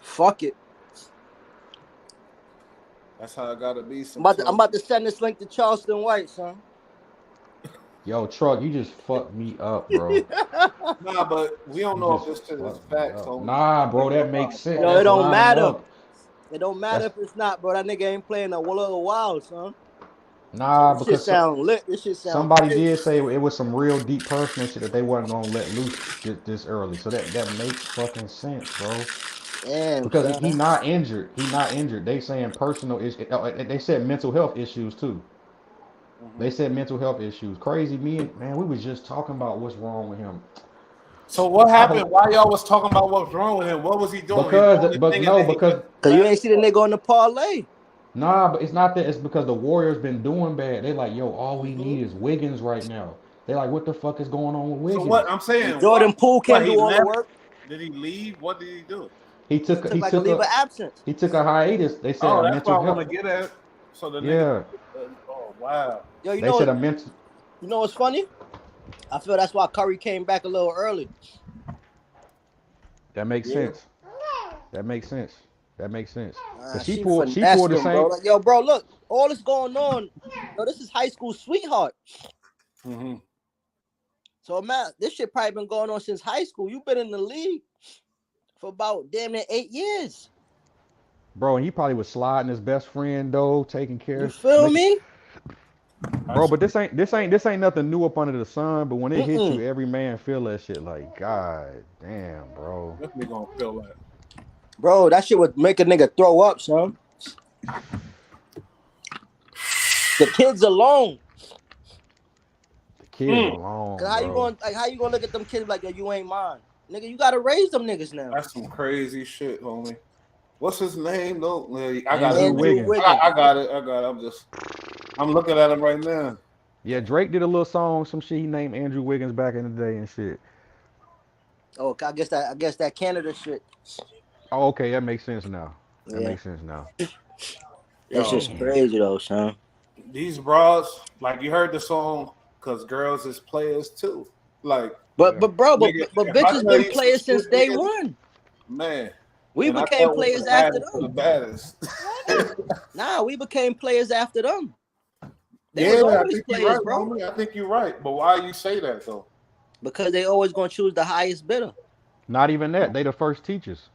Fuck it. That's how it gotta be. I'm about to send this link to Charleston White, son. Yo, truck, you just fucked me up, bro. Nah, but we don't You know if just this shit is fucked me facts. up. So Nah, bro, that makes sense. Yo, That's it don't lining matter. up. It don't matter That's- if it's not, bro. That nigga ain't playing a little while, son. Nah, This shit because sound lit. This shit sound somebody crazy. did say it was some real deep personal shit that they wasn't gonna let loose this early. So that makes fucking sense, bro. Damn, Because son. he not injured. He not injured. They saying personal is. They said mental health issues too. They said mental health issues. Crazy. Man, we was just talking about what's wrong with him. So what I happened? hope- Why y'all was talking about what's wrong with him? What was he doing? Because, He doing but the thing no, and then he because went- Cause you ain't see the nigga on the parlay. nah, but it's not that. It's because the Warriors been doing bad. They like, yo, all we need is Wiggins right now. They like, what the fuck is going on with So Wiggins? what I'm saying? Jordan Poole can't he do all the left? work. Did he leave? What did he do? He took Took like a leave of absence. he took a hiatus. They said Oh, a that's what I mental want to health. get at. So the Yeah, nigga. Oh wow. Yo, you they said know, a mental. you know what's funny? I feel that's why Curry came back a little early. That makes Yeah. sense. That makes sense. That makes sense. But she She pulled the finessed him, same. bro. Like, yo, bro, look, all this going on. Yo, this is high school sweetheart. Mm-hmm. So man, this shit probably been going on since high school. You've been in the league for about damn near 8 years. Bro, and he probably was sliding his best friend though, taking care. You feel me? Bro, but this ain't nothing new up under the sun. But when it hit Mm-mm. you, every man feel that shit. Like, God damn, bro. Definitely gonna feel that. Bro, that shit would make a nigga throw up, son. The kids alone. The kids alone, Cause how you bro. gonna look at them kids like, yo, you ain't mine? Nigga, you gotta raise them niggas now. That's some crazy shit, homie. What's his name though? I got Andrew it. Wiggins. I got it. I'm looking at him right now. Yeah, Drake did a little song, some shit he named Andrew Wiggins back in the day and shit. Oh, I guess that Canada shit. Oh, okay, that makes sense now. That Yeah. makes sense now. That's just crazy though, son. These bras, like you heard the song, cause girls is players too. Like, But bro, nigga, but if I bitches tell been you players some since day niggas- one. man. We and I became thought players the after baddest of them. the baddest. Nah, we became players after them. They Yeah, was I always think you're players, right, bro. homie. I think you're right. But why you say that though? Because they always gonna choose the highest bidder. Not even that. They the first teachers.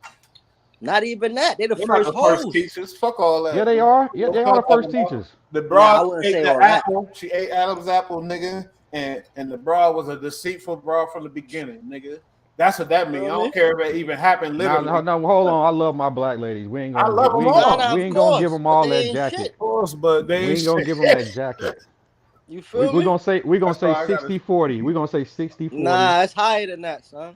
Not even that. They the They're not first the first hoes. teachers. Fuck all that. Yeah, they are. Yeah, they are the first teachers. The Nah, I broad wouldn't ate say the all that. apple. She ate Adam's apple, nigga. And the broad was a deceitful broad from the beginning, nigga. That's what that means. I don't care if it even happened No, literally. no, hold on. I love my black ladies. We ain't I gonna. love them we ain't all. gonna, we of ain't gonna give course, them but all they that ain't jacket. shit. Of course, but they We ain't ain't gonna shit. give them that jacket. You feel We're me? gonna say That's why I gotta- 60-40. We're gonna say 60-40. Nah, it's higher than that, son.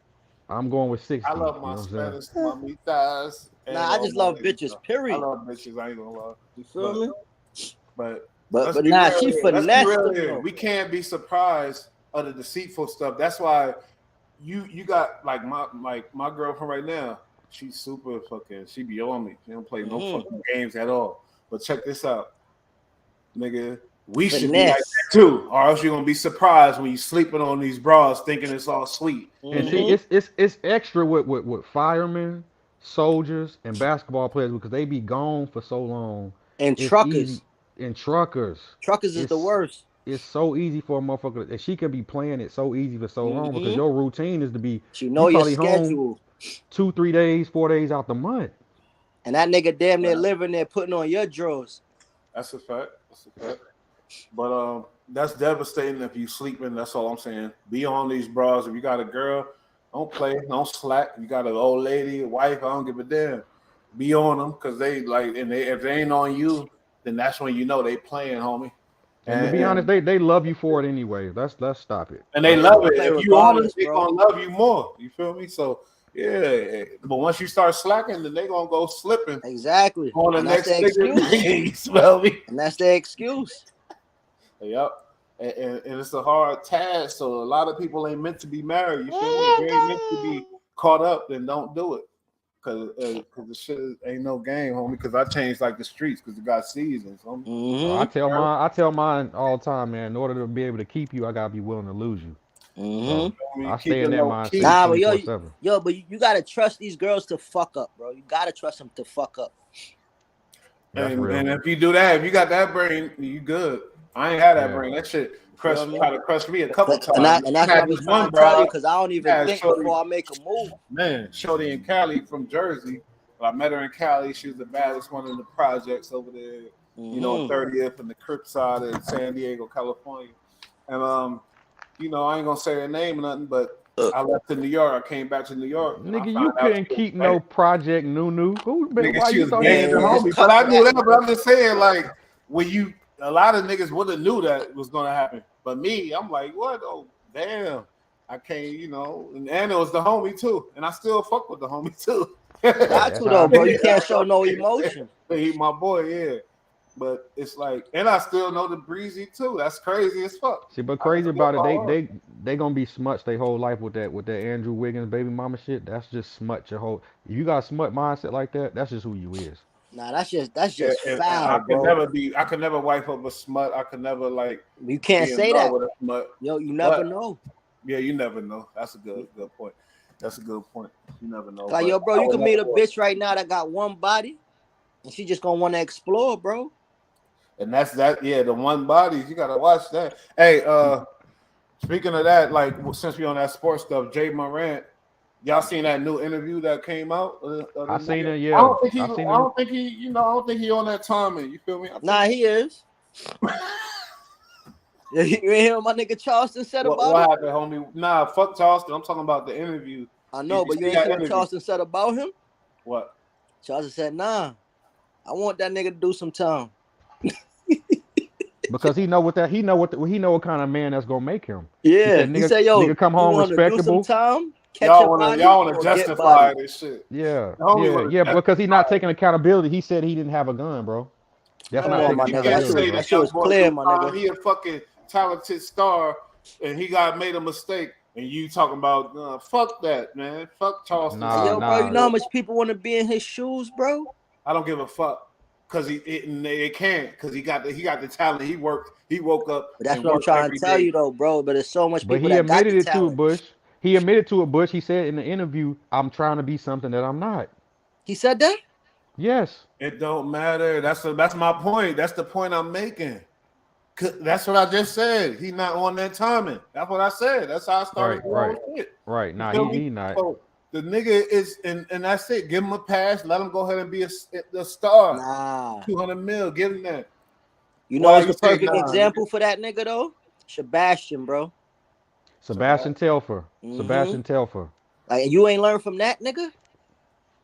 I'm going with 60. I love you my know what I'm saying? Spanish mamitas. and Nah, I all just my love ladies, bitches, though. period. I love bitches. I ain't gonna lie. You feel me? But But be nah, real she here. Let's be finessed real them, here. though. We can't be surprised of the deceitful stuff. That's why you got like my girlfriend right now. She's super fucking. She be on me. She don't play no fucking games at all. But check this out, nigga. We should be like that too, or else you're gonna be surprised when you sleeping on these bras thinking it's all sweet. And see, it's extra with firemen, soldiers, and basketball players because they be gone for so long. And It's truckers. easy. And truckers. Truckers is the worst. It's so easy for a motherfucker, and she could be playing it so easy for so long because your routine is to be. She know you your probably schedule. home 2-3 days, 4 days out the month. And that nigga damn near living there putting on your drawers. That's a fact. That's a fact. But that's devastating if you sleeping. That's all I'm saying. Be on these bras. If you got a girl, don't play, don't slack. You got an old lady, a wife, I don't give a damn. Be on them because they like, and if they ain't on you, then that's when you know they playing, homie. And to be honest, they love you for it anyway. Let's stop it. And they love it. Play If you on them, regardless, they bro. gonna love you more. You feel me? So yeah. But once you start slacking, then they gonna go slipping Exactly. on the And next that's their nigga. excuse. You smell me? And that's their excuse. Yep. And it's a hard task. So a lot of people ain't meant to be married. You feel me? If you ain't meant to be caught up, then don't do it. Cause the shit ain't no game, homie. Cause I changed like the streets, cause it got seasons, homie. Oh, I tell mine all the time, man. In order to be able to keep you, I gotta be willing to lose you. So I Keep stay it in that low mindset key. Nah, but 24/7. but you gotta trust these girls to fuck up, bro. You gotta trust them to fuck up. That's And, real. and if you do that, if you got that brain, you good. I ain't had that Yeah. brain. That shit You know what I mean? try to crush me a couple times. And that's what had I was this trying one to tell you, broad, because I don't even Yeah, think shorty. before I make a move. Man, Shorty in Cali from Jersey. I met her in Cali. She was the baddest one in the projects over there. You know, 30th and the Crip side of San Diego, California. And you know, I ain't gonna say her name or nothing, but I left to New York. I came back to New York. Nigga, I you found out couldn't she was keep banging. no Project Nunu. Nigga, Why she you was thought banging that? the just homie. cut But I knew that, that. But I'm just saying, like, when a lot of niggas would have knew that was gonna happen. But me, I'm like, what? Oh, damn. I can't, you know, and it was the homie too. And I still fuck with the homie too. Got That's to how though, I bro. be. You can't show no emotion. He my boy, yeah. But it's like, and I still know the Breezy too. That's crazy as fuck. See, but crazy about it, they gonna be smutched their whole life with that Andrew Wiggins baby mama shit. That's just smut your whole. If you got a smut mindset like that, that's just who you is. Nah, that's just And foul, I could bro. I could never wipe up a smut. I could never like You can't be in say love that. with a smut. Yo, you never But- know. Yeah, you never know. That's a good point. That's a good point. You never know. Like, But yo, bro, I you would can meet a never- bitch right now that got one body, and she just gonna want to explore, bro. And that's that. Yeah, the one bodies. You gotta watch that. Hey, speaking of that, like since we on that sports stuff, Jay Morant, y'all seen that new interview that came out? I seen it. Yeah, I don't think he. I I seen don't think he. You know, I don't think he on that timing. You feel me? Nah, he is. You ain't hear what my nigga Charleston said What about him? happened, homie? Nah, fuck Charleston. I'm talking about the interview. I know, Did but you you see ain't that see what interview? Charleston said about him? What? Charleston said, nah, I want that nigga to do some time. because he know what kind of man that's gonna make him. Yeah, said, he said, yo, nigga come you home want to do some respectable. time? Catch Y'all your wanna body y'all wanna or get justify body? this shit. Yeah, The homie wanna yeah, because he's not justify taking accountability. He said he didn't have a gun, bro. That's Come not on, taking my You nigga. can't accountability, say bro. That shit was young boy clear, two my time, nigga. He a fucking talented star, and he got made a mistake. And you talking about fuck that, man. Fuck Charleston. Nah, Yo, bro, you nah. know how much people want to be in his shoes, bro? I don't give a fuck because they can't because he got the talent. He woke up. But that's and what I'm worked trying every to tell day. you, though, bro. But there's so much But people he that got admitted the it to talent. Bush. He admitted to it, Bush. He said in the interview, "I'm trying to be something that I'm not." He said that? Yes. It don't matter. That's my point. That's the point I'm making. That's what I just said. He not on that timing. That's what I said. That's how I started. Right. Nah, feel he me? not. So the nigga is, and that's it. Give him a pass. Let him go ahead and be a star. Nah. 200 mil. Give him that. You Why know, it's you the say perfect nah, example for that nigga, though? Sebastian, bro. Sebastian Telfair. Mhm. Sebastian Telfair. Like, you ain't learned from that nigga?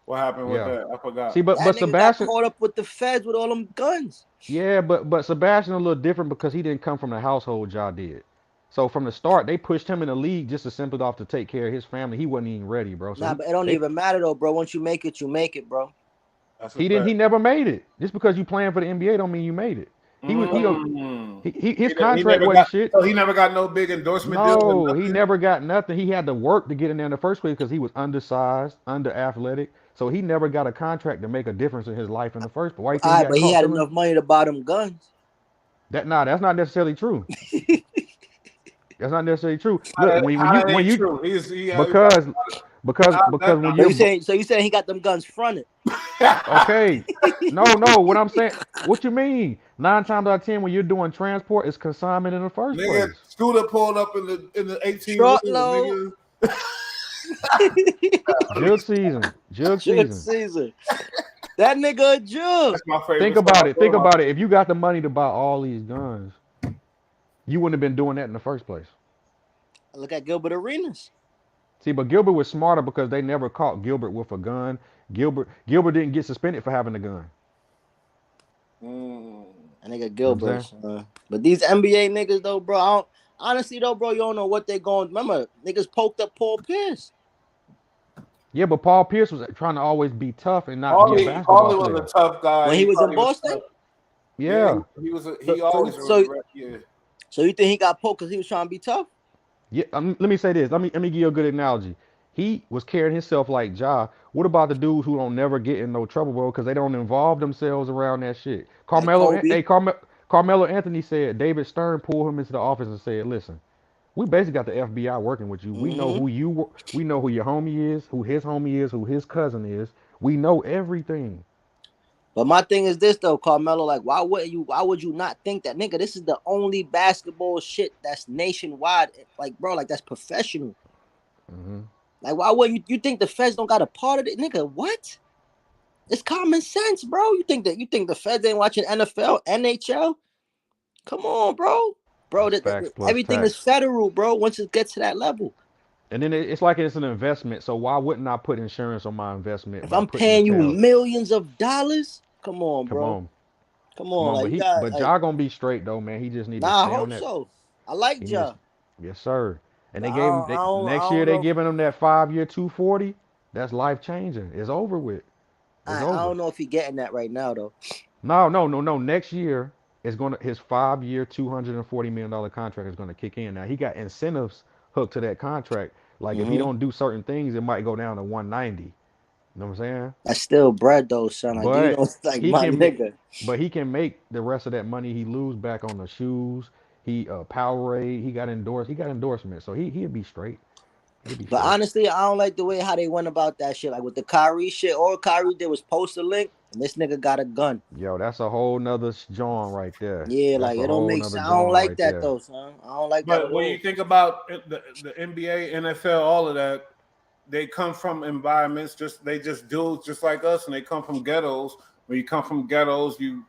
What happened with Yeah. that? I forgot. See, but That nigga Sebastian. got caught up with the feds with all them guns. Yeah, but Sebastian a little different because he didn't come from the household y'all did. So from the start, they pushed him in the league just to simply off to take care of his family. He wasn't even ready, bro. So Nah, but it don't even matter, though, bro. Once you make it, bro. That's a he fact. never made it. Just because you playing for the NBA don't mean you made it. His He contract never wasn't got- shit. So he never got no big endorsement deal. or No, he nothing? never got nothing. He had to work to get in there in the first place because he was undersized, under athletic. So he never got a contract to make a difference in his life in the first place. Why you think All right, got but he caught had selling? enough money to buy them guns. That's not necessarily true. That's not necessarily true. How Look, that- when how that you ain't true? He because How- when So you you saying he got them guns fronted? okay, no, what I'm saying, what you mean? 9 times out of 10, when you're doing transport, it's consignment in the first Nigga, place. Scooter pulled up in the 18 Short wheels, load. nigga. Jug season. Jug season. That nigga a jug. That's my favorite. Think about it. Think about it. If you got the money to buy all these guns, you wouldn't have been doing that in the first place. Look at Gilbert Arenas. See, but Gilbert was smarter because they never caught Gilbert with a gun. Gilbert didn't get suspended for having a gun. That nigga Gilbert. But these NBA niggas though, bro, honestly though, bro, you don't know what they're going. Remember, niggas poked up Paul Pierce. Yeah, but Paul Pierce was trying to always be tough and not be a basketball Paulie player. was a tough guy. When he was in Boston? Yeah. He was. Yeah. So you think he got poked because he was trying to be tough? Yeah. Let me say this. Let me give you a good analogy. He was carrying himself like Ja. What about the dudes who don't never get in no trouble, bro? Because they don't involve themselves around that shit. Like Kobe. Carmelo Anthony said David Stern pulled him into the office and said, "Listen, we basically got the FBI working with you. We know Mm-hmm. we know who your homie is, who his homie is, who his cousin is. We know everything." But my thing is this though, Carmelo. Like, why would you not think that, nigga? This is the only basketball shit that's nationwide. Like, bro, like that's professional. Hmm. Like, why wouldn't you think the feds don't got a part of it, nigga? What? It's common sense, bro. You think the feds ain't watching NFL, NHL? Come on, bro. Bro, That's facts plus everything is tax. federal, bro. Once it gets to that level, And then it's like it's an investment. So why wouldn't I put insurance on my investment if by I'm putting the paying you tail? millions of dollars, come on, Come bro. on, Come come on, on. like But you got like, Ja gonna be straight though, man. He just need to nah. I stay on hope that. so. I like He needs, Ja. yes sir. And But they gave him I next year. don't They know. giving him that 5 year 240. That's life changing. It's over with. It's I over. don't know if he getting that right now though. No. Next year is gonna his 5 year $240 million contract is gonna kick in. Now he got incentives hooked to that contract. Like if he Mm-hmm. don't do certain things, it might go down to 190. You know what I'm saying? That's still bread though, son. Like, do you But know, like he my can make, nigga. but he can make the rest of that money he lose back on the shoes. He Powerade. He got endorsed. He got endorsement. So he'll be straight. He'll be But straight. honestly, I don't like the way how they went about that shit. Like with the Kyrie shit, all Kyrie did was post a link, and this nigga got a gun. Yo, that's a whole nother John right there. Yeah, That's like a it don't whole make nother sense. I don't John like right that there. though, son. I don't like that at But when you all. think about the NBA, NFL, all of that, they come from environments they just do just like us, and they come from ghettos. When you come from ghettos, you're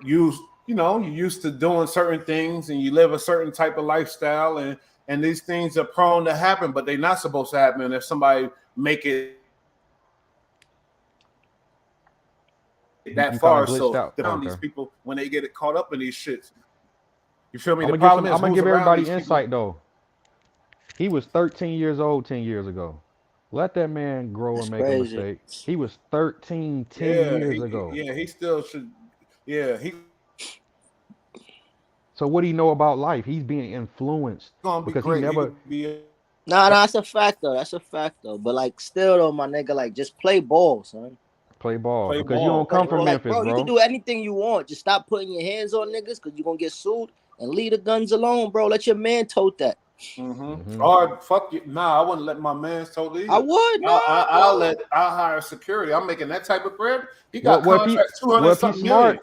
used you're used to doing certain things, and you live a certain type of lifestyle, and these things are prone to happen, but they're not supposed to happen if somebody make it that You kind of far. glitched So out, down these Parker. people when they get caught up in these shits. You feel me? I'm The gonna give problem some. is I'm gonna who's give around everybody these people. insight though. He was 13 years old 10 years ago. Let that man grow That's and make a crazy. mistake. He was 13 10 Yeah, years ago. he still should. Yeah, he's So what do you know about life? He's being influenced gonna be because he great. He never. could be. Nah, that's a fact though. That's a fact though. But like, still though, my nigga, like, just play ball, son. Play ball Play because you ball don't for come Like, from real. like, Memphis, bro, you can bro. do anything you want. Just stop putting your hands on niggas because you're gonna get sued, and leave the guns alone, bro. Let your man tote that. Mm-hmm. Hmm. Or fuck you. Nah, I wouldn't let my man told I either. would, nah, bro. I'll hire security. I'm making that type of bread. He got What if he? contracts 200 Well, if he's something million.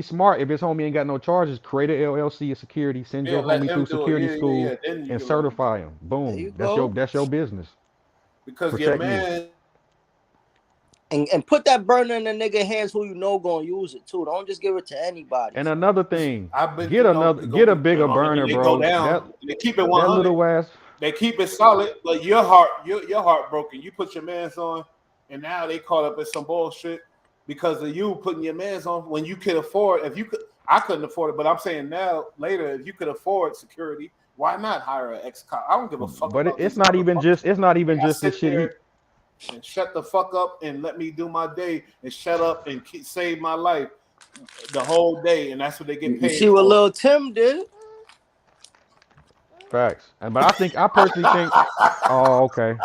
smart, if his homie ain't got no charges, create a LLC of security, send Yeah, your let homie him through do it. security Yeah. school, Then you and can let him certify him. There you Boom. go. That's your business. because your Protect me. man. And put that burner in the nigga hands who you know gonna use it too. Don't just give it to anybody, And son. another thing, I've been get through no another, get a bigger and burner, they go bro. down. That They keep it that 100. little ass. They keep it solid, but your heart broken. You put your mans on, and now they caught up in some bullshit because of you putting your mans on when you could afford. If you could, I couldn't afford it, but I'm saying now later, if you could afford security, why not hire an ex-cop? I don't give a fuck But about it's these not even motherfuckers. just They gotta this sit shit. there and shut the fuck up and let me do my day and shut up and save my life the whole day, and that's what they get You paid see what for. Lil Tim did? Facts. But I personally think. Oh, okay.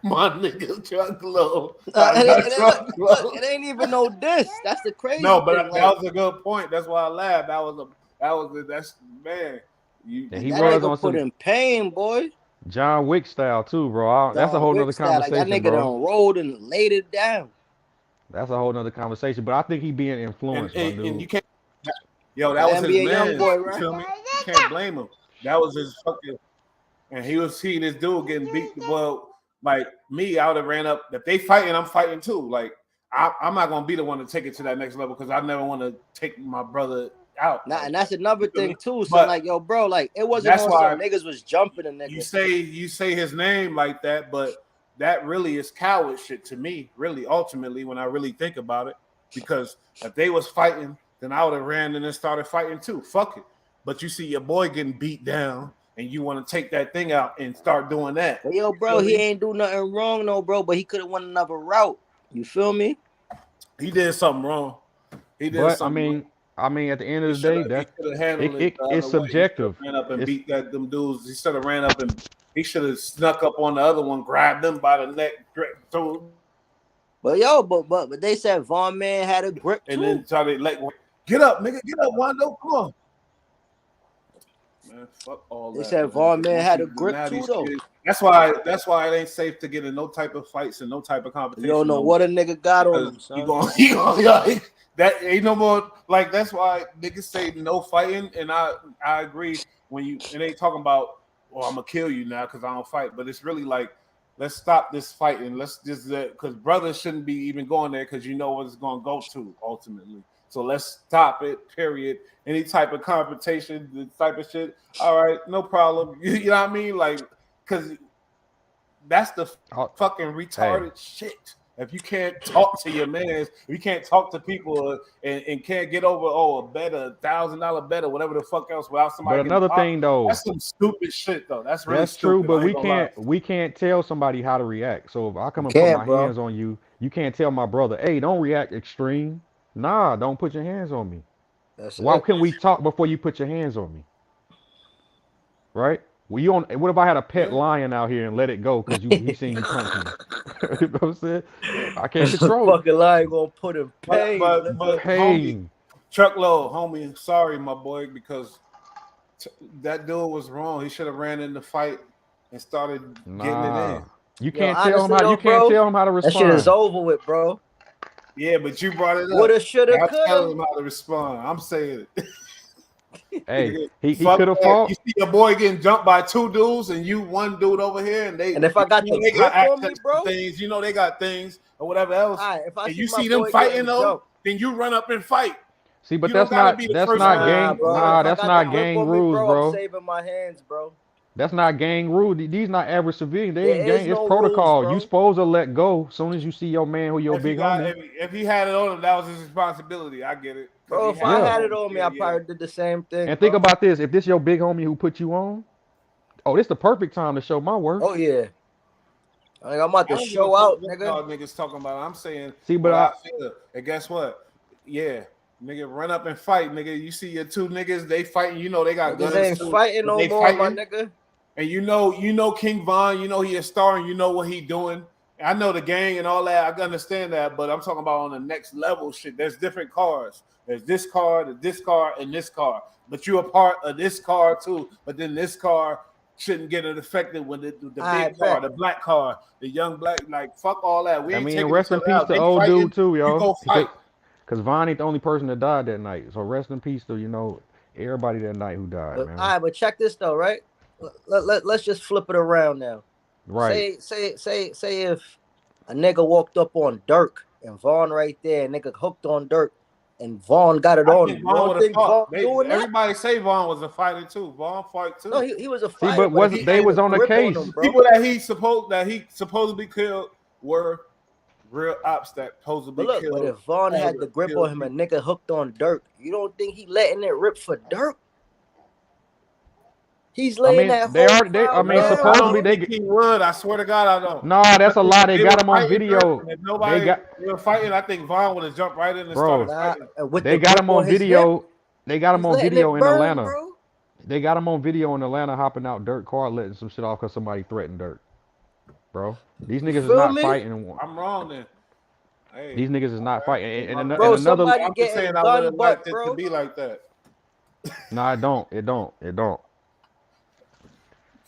My nigga truck low. And I got truck look, low. it ain't even no diss. That's the crazy No, thing. but Like, that was a good point. That's why I laughed. That's man. And like he that was nigga on put some in pain, boy. John Wick style too, bro. That's a John whole Wick nother style. Like that conversation, nigga bro. done rolled and laid it down. That's a whole nother conversation. But I think he being And influenced, my and dude. you can't. Yo, that The was his NBA young man. boy, You right? feel me? You can't blame him. That was his fucking. And he was seeing this dude getting beat. Well, like me, I would have ran up. If they fighting, I'm fighting too. Like I'm not gonna be the one to take it to that next level because I never want to take my brother out. Nah, Like and that. that's another You feel thing me? too. So But like, yo, bro, like it wasn't that's on why some niggas was jumping a nigga. you say his name like that, but that really is coward shit to me, really, ultimately, when I really think about it. Because if they was fighting, then I would have ran and then started fighting too. Fuck it. But you see your boy getting beat down and you want to take that thing out and start doing that. But yo, You bro, feel he me? ain't do nothing wrong, no, bro. But he could have went another route. You feel me? He did something wrong. He did But I something wrong. mean, I mean, at the end He of the should day, have. He that's should have handled it the it's other way. He should have subjective. ran up and It's beat them dudes. He should have ran up and he should have snuck up on the other one, grabbed them by the neck, throw, but they said Von Man had a grip and too. then try to get up, nigga, get up, Wando, come on. Man, fuck all They that. said Von Man had a grip Now too, these though. kids- That's why it ain't safe to get in no type of fights and no type of competition. You don't know what a nigga got on him, son. You gonna that ain't no more like that's why niggas say no fighting, and I agree when you and they talking about I'm gonna kill you now because I don't fight, but it's really like let's stop this fighting. Let's just because brothers shouldn't be even going there because you know what it's gonna go to ultimately. So let's stop it. Period. Any type of confrontation, the type of shit. All right, no problem. You know what I mean? Like, because that's the fucking retarded shit. If you can't talk to your mans, if you can't talk to people and can't get over a bet, $1,000 bet, or whatever the fuck else without somebody. But another thing though, that's some stupid shit though. That's really true. stupid. But we can't tell somebody how to react. So if I come and put my hands on you, you can't tell my brother, hey, don't react extreme. Nah, don't put your hands on me. Why can we talk before you put your hands on me? Right? Well, what if I had a pet lion out here and let it go because he seen you punch me? You know what I'm saying? I can't control it. Fucking lion gonna put him pain. But pain. Truckload, homie, sorry, my boy, because that dude was wrong. He should have ran in the fight and started getting it in. You can't tell him how. You can't tell him how to respond. That shit is over with, bro. Yeah, but you brought it up. Woulda, shoulda, coulda. I'm telling him how to respond. I'm saying it. Hey, he could have fought. You see your boy getting jumped by two dudes and you one dude over here, and if I got the grip on me, bro, things they got things or whatever else. Right, and you see them fighting though, then you run up and fight. See, but that's not gang. Nah, that's not gang rules, bro. I'm saving my hands, bro. That's not gang rule. These not average civilians. They ain't gang. It's protocol. You supposed to let go as soon as you see your man who your big homie. If he had it on him, that was his responsibility. I get it. Bro, if I had it on me, I probably did the same thing. And think about this: if this your big homie who put you on, this the perfect time to show my work. Oh yeah. Like, I'm about to show out, nigga. Y'all niggas talking about. I'm saying. See, but I feel. And guess what? Yeah. Nigga, run up and fight, nigga. You see your two niggas, they fighting. You know they got guns. They ain't fighting no more, my nigga. And you know King Von, you know he a star and you know what he doing. I know the gang and all that. I understand that, but I'm talking about on the next level shit. There's different cars. There's this car, and this car. But you're a part of this car too. But then this car shouldn't get it affected when the big car, the black car, the young black, like fuck all that. We ain't rest in peace to old dude too, yo. Because Von ain't the only person that died that night. So rest in peace to everybody that night who died, man. All right, but check this though, right? Let's just flip it around now. Right. Say if a nigga walked up on Dirk and Vaughn right there, nigga hooked on Dirk, and Vaughn got it on him. Everybody say Vaughn was a fighter too. Vaughn fight too. No, he was a fighter. See, but they was on the case. People that he supposedly killed were real ops that supposedly killed. But if Vaughn had the grip on him and nigga hooked on Dirk, you don't think he letting it rip for Dirk? He's laying supposedly he would. I swear to God, I don't. No, that's a lie. They got him on video. If nobody were fighting, I think Vaughn would have jumped right in and started fighting. They got him on video. They got him on video in Atlanta. They got him on video in Atlanta hopping out Dirk car, letting some shit off because somebody threatened Dirk. Bro, these niggas is not fighting. I'm wrong then. Hey, these niggas is not fighting. And I'm just saying I would have liked it to be like that. No, it don't.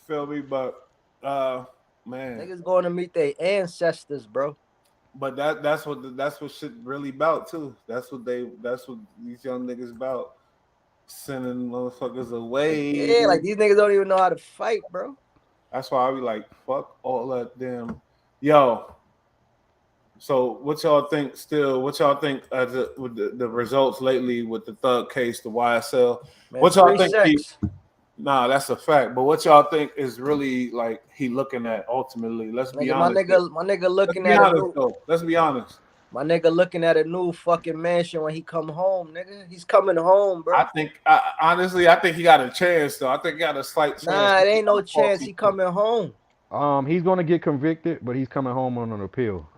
Feel me, but man, niggas going to meet their ancestors, bro. But that's what shit really about too. That's what these young niggas about, sending motherfuckers away. Yeah, like these niggas don't even know how to fight, bro. That's why I be like, fuck all that damn. Yo. So what y'all think? Still, what y'all think with the results lately with the Thug case, the YSL? Man, what y'all think? Nah, that's a fact. But what y'all think is really like he looking at ultimately? Let's be honest. My nigga looking at Let's be honest. My nigga looking at a new fucking mansion when he come home, nigga. He's coming home, bro. Honestly, I think he got a chance though. I think he got a slight chance. Nah, it ain't no chance. He coming home. He's gonna get convicted, but he's coming home on an appeal.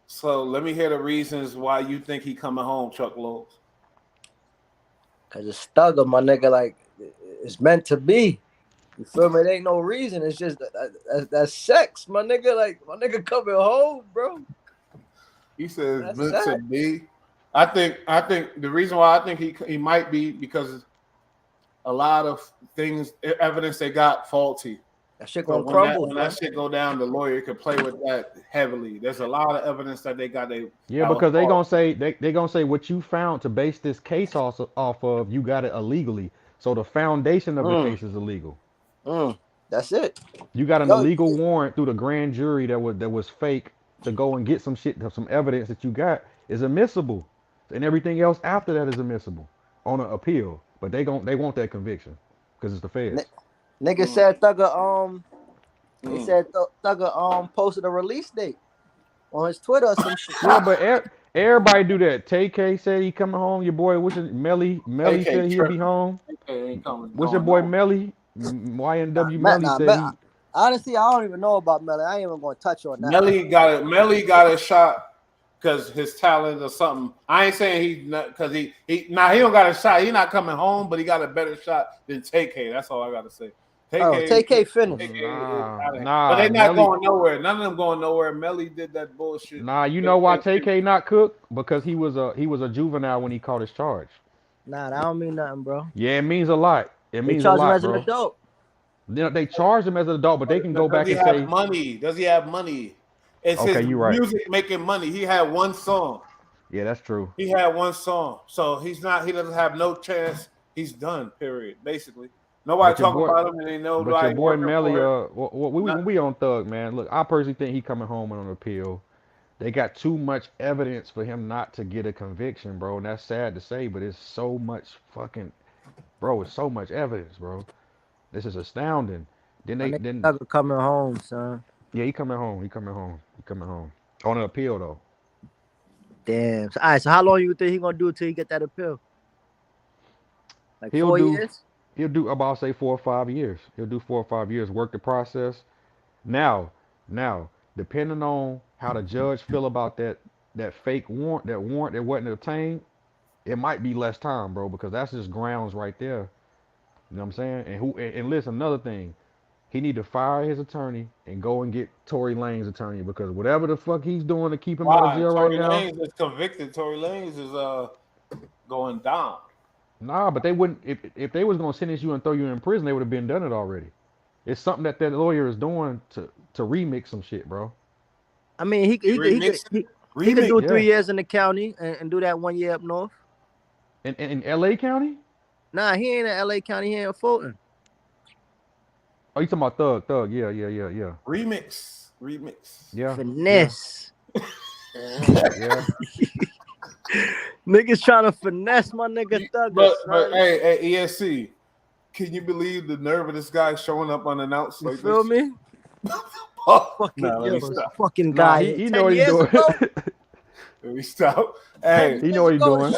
So let me hear the reasons why you think he coming home, Chuck Lowes. Cause it's Thugger, my nigga. Like it's meant to be. You feel me? It ain't no reason. It's just that's sex, my nigga. Like my nigga coming home, bro. He says That's meant to sad. be. I think the reason why I think he might be because a lot of things, evidence they got faulty. That shit So gonna crumble. when that shit go down, the lawyer could play with that heavily. There's a lot of evidence that they got. Yeah, because they gonna say they gonna say what you found to base this case off of. You got it illegally, so the foundation of the case is illegal. That's it. You got an Yo, illegal warrant through the grand jury that was fake to go and get some shit, some evidence that you got is admissible, and everything else after that is admissible on an appeal. But they want that conviction because it's the feds. Nigga said Thugger he said Thugger posted a release date on his Twitter or some shit. Yeah, but everybody do that. TK said he coming home. Your boy, what's his Melly said he'll be home. Ain't coming. What's your boy Melly? YNW Melly said he. Honestly, I don't even know about Melly. I ain't even gonna touch on that. Melly got a shot because his talent or something. I ain't saying he's not because he don't got a shot. He not coming home, but he got a better shot than TK. That's all I gotta say. TK finished. Nah, but they not Melly, going nowhere. None of them going nowhere. Melly did that bullshit. Nah, you know why TK not cooked? Because he was a juvenile when he caught his charge. Nah, that don't mean nothing, bro. Yeah, it means a lot. It means a charge him lot, as bro. an adult. They charged him as an adult, but they can go back and say, money? Does he have money? It's okay, his you right. music making money. He had one song. Yeah, that's true. He had one song, so he doesn't have no chance. He's done. Period. Basically, nobody talking about him, and they know. But your boy Melly, we on Thug, man. Look, I personally think he coming home on an appeal. They got too much evidence for him not to get a conviction, bro, and that's sad to say, but it's so much fucking, bro. It's so much evidence, bro. This is astounding. Then Thugger coming home, son. Yeah, he coming home. He coming home on an appeal though. Damn. So, all right. So how long you think he gonna do it till he get that appeal? Like 4 years? He'll do about say 4 or 5 years. He'll do 4 or 5 years. Work the process. Now, depending on how the judge feel about that fake warrant, that wasn't obtained, it might be less time, bro, because that's just grounds right there. You know what I'm saying? And listen, another thing, he need to fire his attorney and go and get Tory Lanez attorney because whatever the fuck he's doing to keep him out of jail Tory right Lanez is convicted. Tory Lanez is going down. Nah, but they wouldn't. If they was gonna sentence you and throw you in prison, they would have been done it already. It's something that lawyer is doing to remix some shit, bro. I mean, he could do 3 years in the county and do that 1 year up north. In L.A. County? Nah, he ain't in L.A. County. He ain't in Fulton. Oh, you talking about Thug? Yeah. Remix. Yeah. Finesse. Yeah. Niggas trying to finesse my nigga Thug. But hey, ESC, can you believe the nerve of this guy showing up unannounced? You like feel this? me? Nah, fucking guy. He know what he's doing. Let me stop. Hey, he know what he's doing.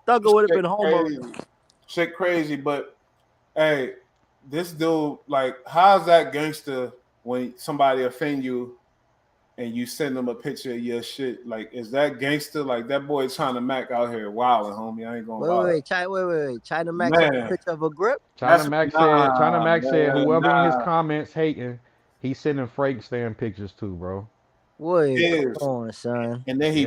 Thugger would have been home. Shit crazy, but hey, this dude, like, how's that gangster when somebody offend you and you send them a picture of your shit? Like, is that gangster? Like, that boy China Mac out here wilding, homie. I ain't gonna lie. Wait. China Mac sent a picture of a grip? China Mac said whoever in his comments hating, he's sending Frankenstein pictures too, bro. Come on, son. And then he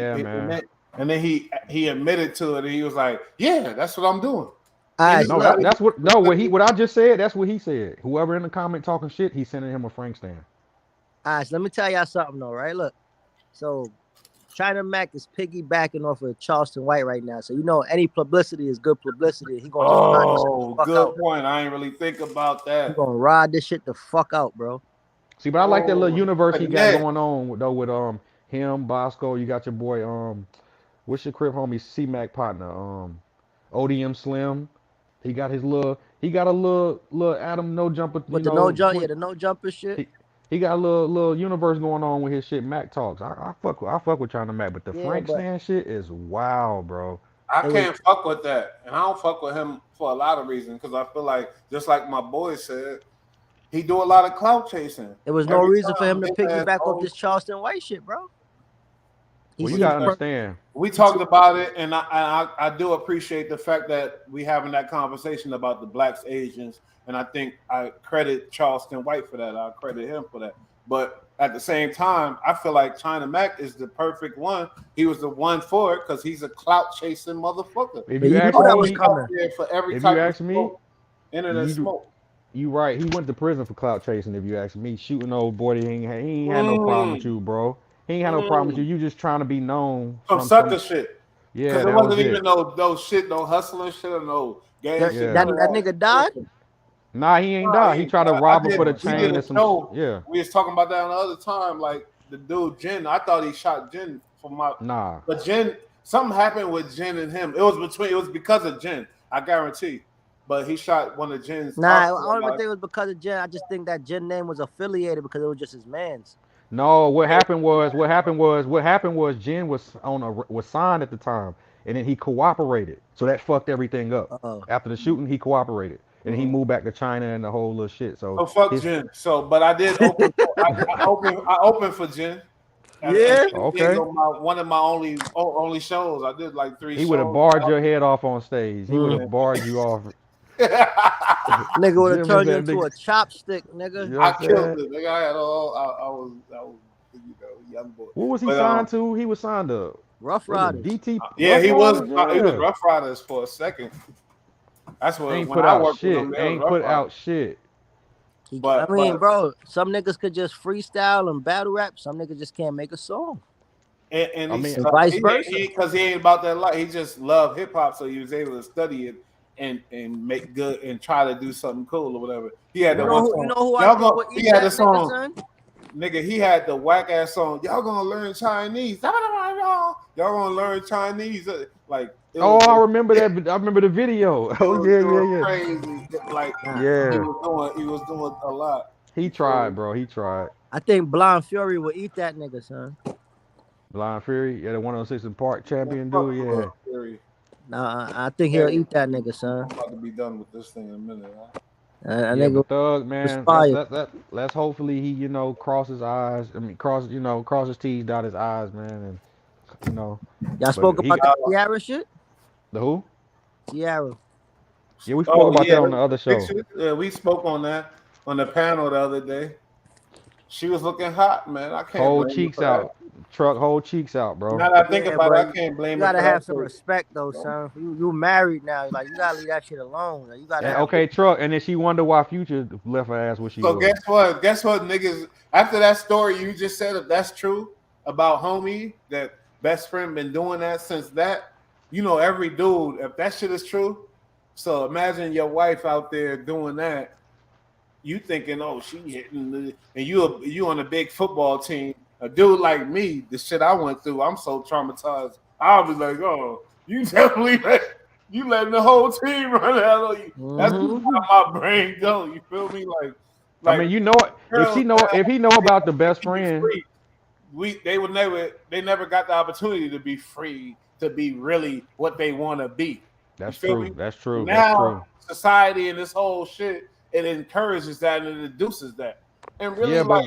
admitted to it, and he was like, "Yeah, that's what I'm doing." What I just said. That's what he said. Whoever in the comment talking shit, he's sending him a Frankenstein. All right, so let me tell y'all something though, right? Look, so China Mac is piggybacking off of Charleston White right now. So you know any publicity is good publicity. He gonna good point. I ain't really think about that. He gonna ride this shit the fuck out, bro. See, but I like that little universe he got going on though with him, Bosco. You got your boy what's your crib homie C-Mac partner ODM Slim. He got a little Adam no jumper. With the no jumper shit. He got a little universe going on with his shit. Mac talks. I fuck with China Mac, but the Frankenstein shit is wild, bro. I can't fuck with that, and I don't fuck with him for a lot of reasons because I feel like just like my boy said, he do a lot of clout chasing. There was no reason for him to piggyback off this Charleston White shit, bro. He's you he's gotta per- understand. We talked about it, and I do appreciate the fact that we having that conversation about the blacks, Asians, and I think I credit Charleston White for that. I credit him for that. But at the same time, I feel like China Mac is the perfect one. He was the one for it because he's a clout chasing motherfucker. If But you you ask know that was me, He out coming. there for every if you type of ask me, smoke, internet you smoke. you right. He went to prison for clout chasing. If you ask me, shooting old boy, he ain't had no problem with Mm, you, bro. He ain't had no problem with you. You just trying to be known some from sucker some. shit. Yeah, Because it that was wasn't it. even no shit, no hustling shit, or no gang That shit. Yeah. that, None of that that. nigga died. Nah, he ain't Nah, died. he He ain't tried to died. rob him for the We chain did a and some. show. Yeah. We was talking about that another time. Like the dude Jen, I thought he shot Jen for my. Nah. But Jen, something happened with Jen and him. It was because of Jen. I guarantee. But he shot one of Jen's. Nah, I don't even think it was because of Jen. I just think that Jen name was affiliated because it was just his man's. No, what happened was Jen was signed at the time, and then he cooperated. So that fucked everything up. Oh, After the shooting, he cooperated, and he Mhm. moved back to China and the whole little shit. So So fuck his Jen. So, but I did open. I opened for Jen. And yeah. Jen did okay, one of my only shows. I did like 3 he would have shows. barred your head off on stage. He would Mm. have barred you off. Nigga would have Jim was turned you that into nigga. a chopstick, You nigga. know what I I'm killed saying? it. Nigga, I had all. I was young boy. What was he But signed to? He was signed to Rough was it Riders. DT yeah, Rough he was. Riders? He was Yeah. Rough Riders for a second. That's what Ain't when put I out worked with him. shit. They was Ain't Rough put Riders. out shit. But I mean, bro, some niggas could just freestyle and battle rap. Some niggas just can't make a song. and I he mean, And vice versa. because he ain't about that life. He just loved hip hop, so he was able to study it and make good and try to do something cool or whatever. He had the You Right. one know, song. you know who I Y'all think would he eat had that the nigga, song. son? Nigga, he had the whack ass song. Y'all gonna learn Chinese. Y'all gonna learn Chinese. Like it Oh, was I just, remember that. I remember the video. it Oh was yeah, doing yeah, crazy. Like Nah, yeah. Yeah. he was doing a lot. He You feel tried, me? bro. He tried. I think Blind Fury would eat that nigga, son. Blind Fury, yeah, the 106 and Park Man, champion fuck dude, yeah. Blind Fury. Nah, I think he'll Hey, eat that nigga, son. I'm about to be done with this thing in a minute. Huh? That Yeah, nigga but Thug, was man, fire. let's hopefully he, cross his eyes. I mean, cross his T's, dot his I's, man, and Y'all spoke but he about got the Tiara shit? the who? Tiara. Yeah, we spoke Oh about yeah, that on the other show. picture. Yeah, we spoke on that on the panel the other day. She was looking hot, man. I can't Whole blame her cheeks for that. out, truck, whole cheeks out, bro. Now that I think Yeah, about it, I but can't you blame her gotta for have that. some respect though, son. You married now. Like you gotta leave that shit alone. Like, you gotta And have okay, truck, and then she wondered why Future left her ass where she So was. guess what? Guess what, niggas? After that story you just said, if that's true about homie, that best friend been doing that since that, every dude, if that shit is true. So imagine your wife out there doing that. You thinking, oh, she hitting, and you on a big football team. A dude like me, the shit I went through, I'm so traumatized. I'll be like, oh, you definitely you letting the whole team run out on you. That's Mhm. how my brain go. You feel me? I mean, if he know about the best friend, they never got the opportunity to be free, to be really what they want to be. that's You feel true. me? That's true. That's Now true. society and this whole shit, it encourages that and it induces that. And really, Yeah, but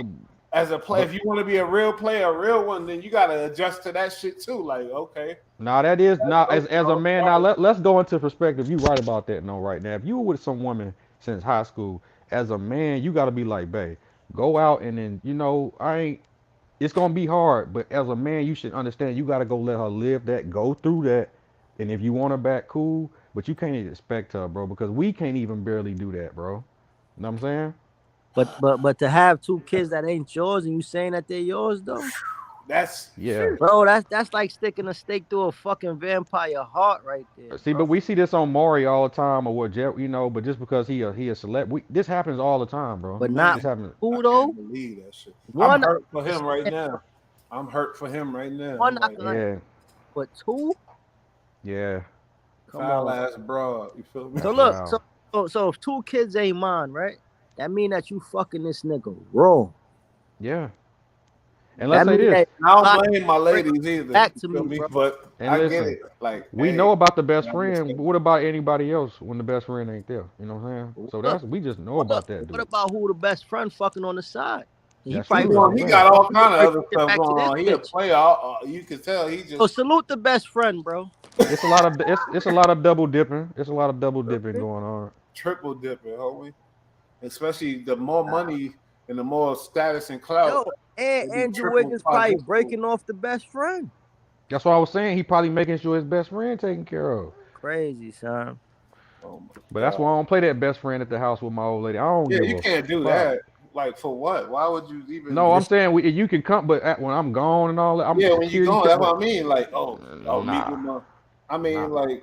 as a player, if you want to be a real player, a real one, then you got to adjust to that shit too. Like, okay, now that is now as a okay, man. Now let's go into perspective. You right about that. No, right now, if you were with some woman since high school, as a man, you got to be like, babe, go out and then I ain't. It's gonna be hard, but as a man, you should understand. You got to go let her live that, go through that, and if you want her back, cool. But you can't expect her, bro, because we can't even barely do that, bro. You know what I'm saying? But to have two kids that ain't yours and you saying that they're yours though, that's Yeah. bro, that's like sticking a stake through a fucking vampire heart right there. See, but we see this on Maury all the time, or what, Jeff, but just because he a celeb, this happens all the time, bro. But man, not This happens. who I though. can't believe that shit. I'm One, hurt for him right now. I'm hurt for him right now. one, I'm like, Yeah, but two. yeah. Come foul on. ass broad. You feel me? So That's look, wild. so if two kids ain't mine, right? That mean that you fucking this nigga wrong. Yeah. And let's That say mean this. that I don't blame my ladies either. back to You feel me, bro. But And I get listen, it. Like, we hey, know about the best I friend. understand. But what about anybody else when the best friend ain't there? You know what I'm saying? So Look, we just know about that what dude. about who the best friend fucking on the side? He That's probably true. That's what I'm He saying. got all kind of Get other stuff back to going this on. He a bitch. player. You can tell he So just salute the best friend, bro. It's a lot of it's a lot of double dipping. It's a lot of double dipping going on. triple dipping, homie. Especially the more money and the more status and clout. Yo, and They be Andrew triple, Wiggins probably quadruple. breaking off the best friend. That's what I was saying. He probably making sure his best friend taken care of. Crazy, son. Oh my But that's God. why I don't play that best friend at the house with my old lady. I don't Yeah, give you a can't do fuck. that. Like for what? Why would you even? No, I'm saying you can come, but when I'm gone and all that, I'm Yeah, when you security. going, that's what I mean. Like, I'll meet Nah, with my. I mean, nah. like,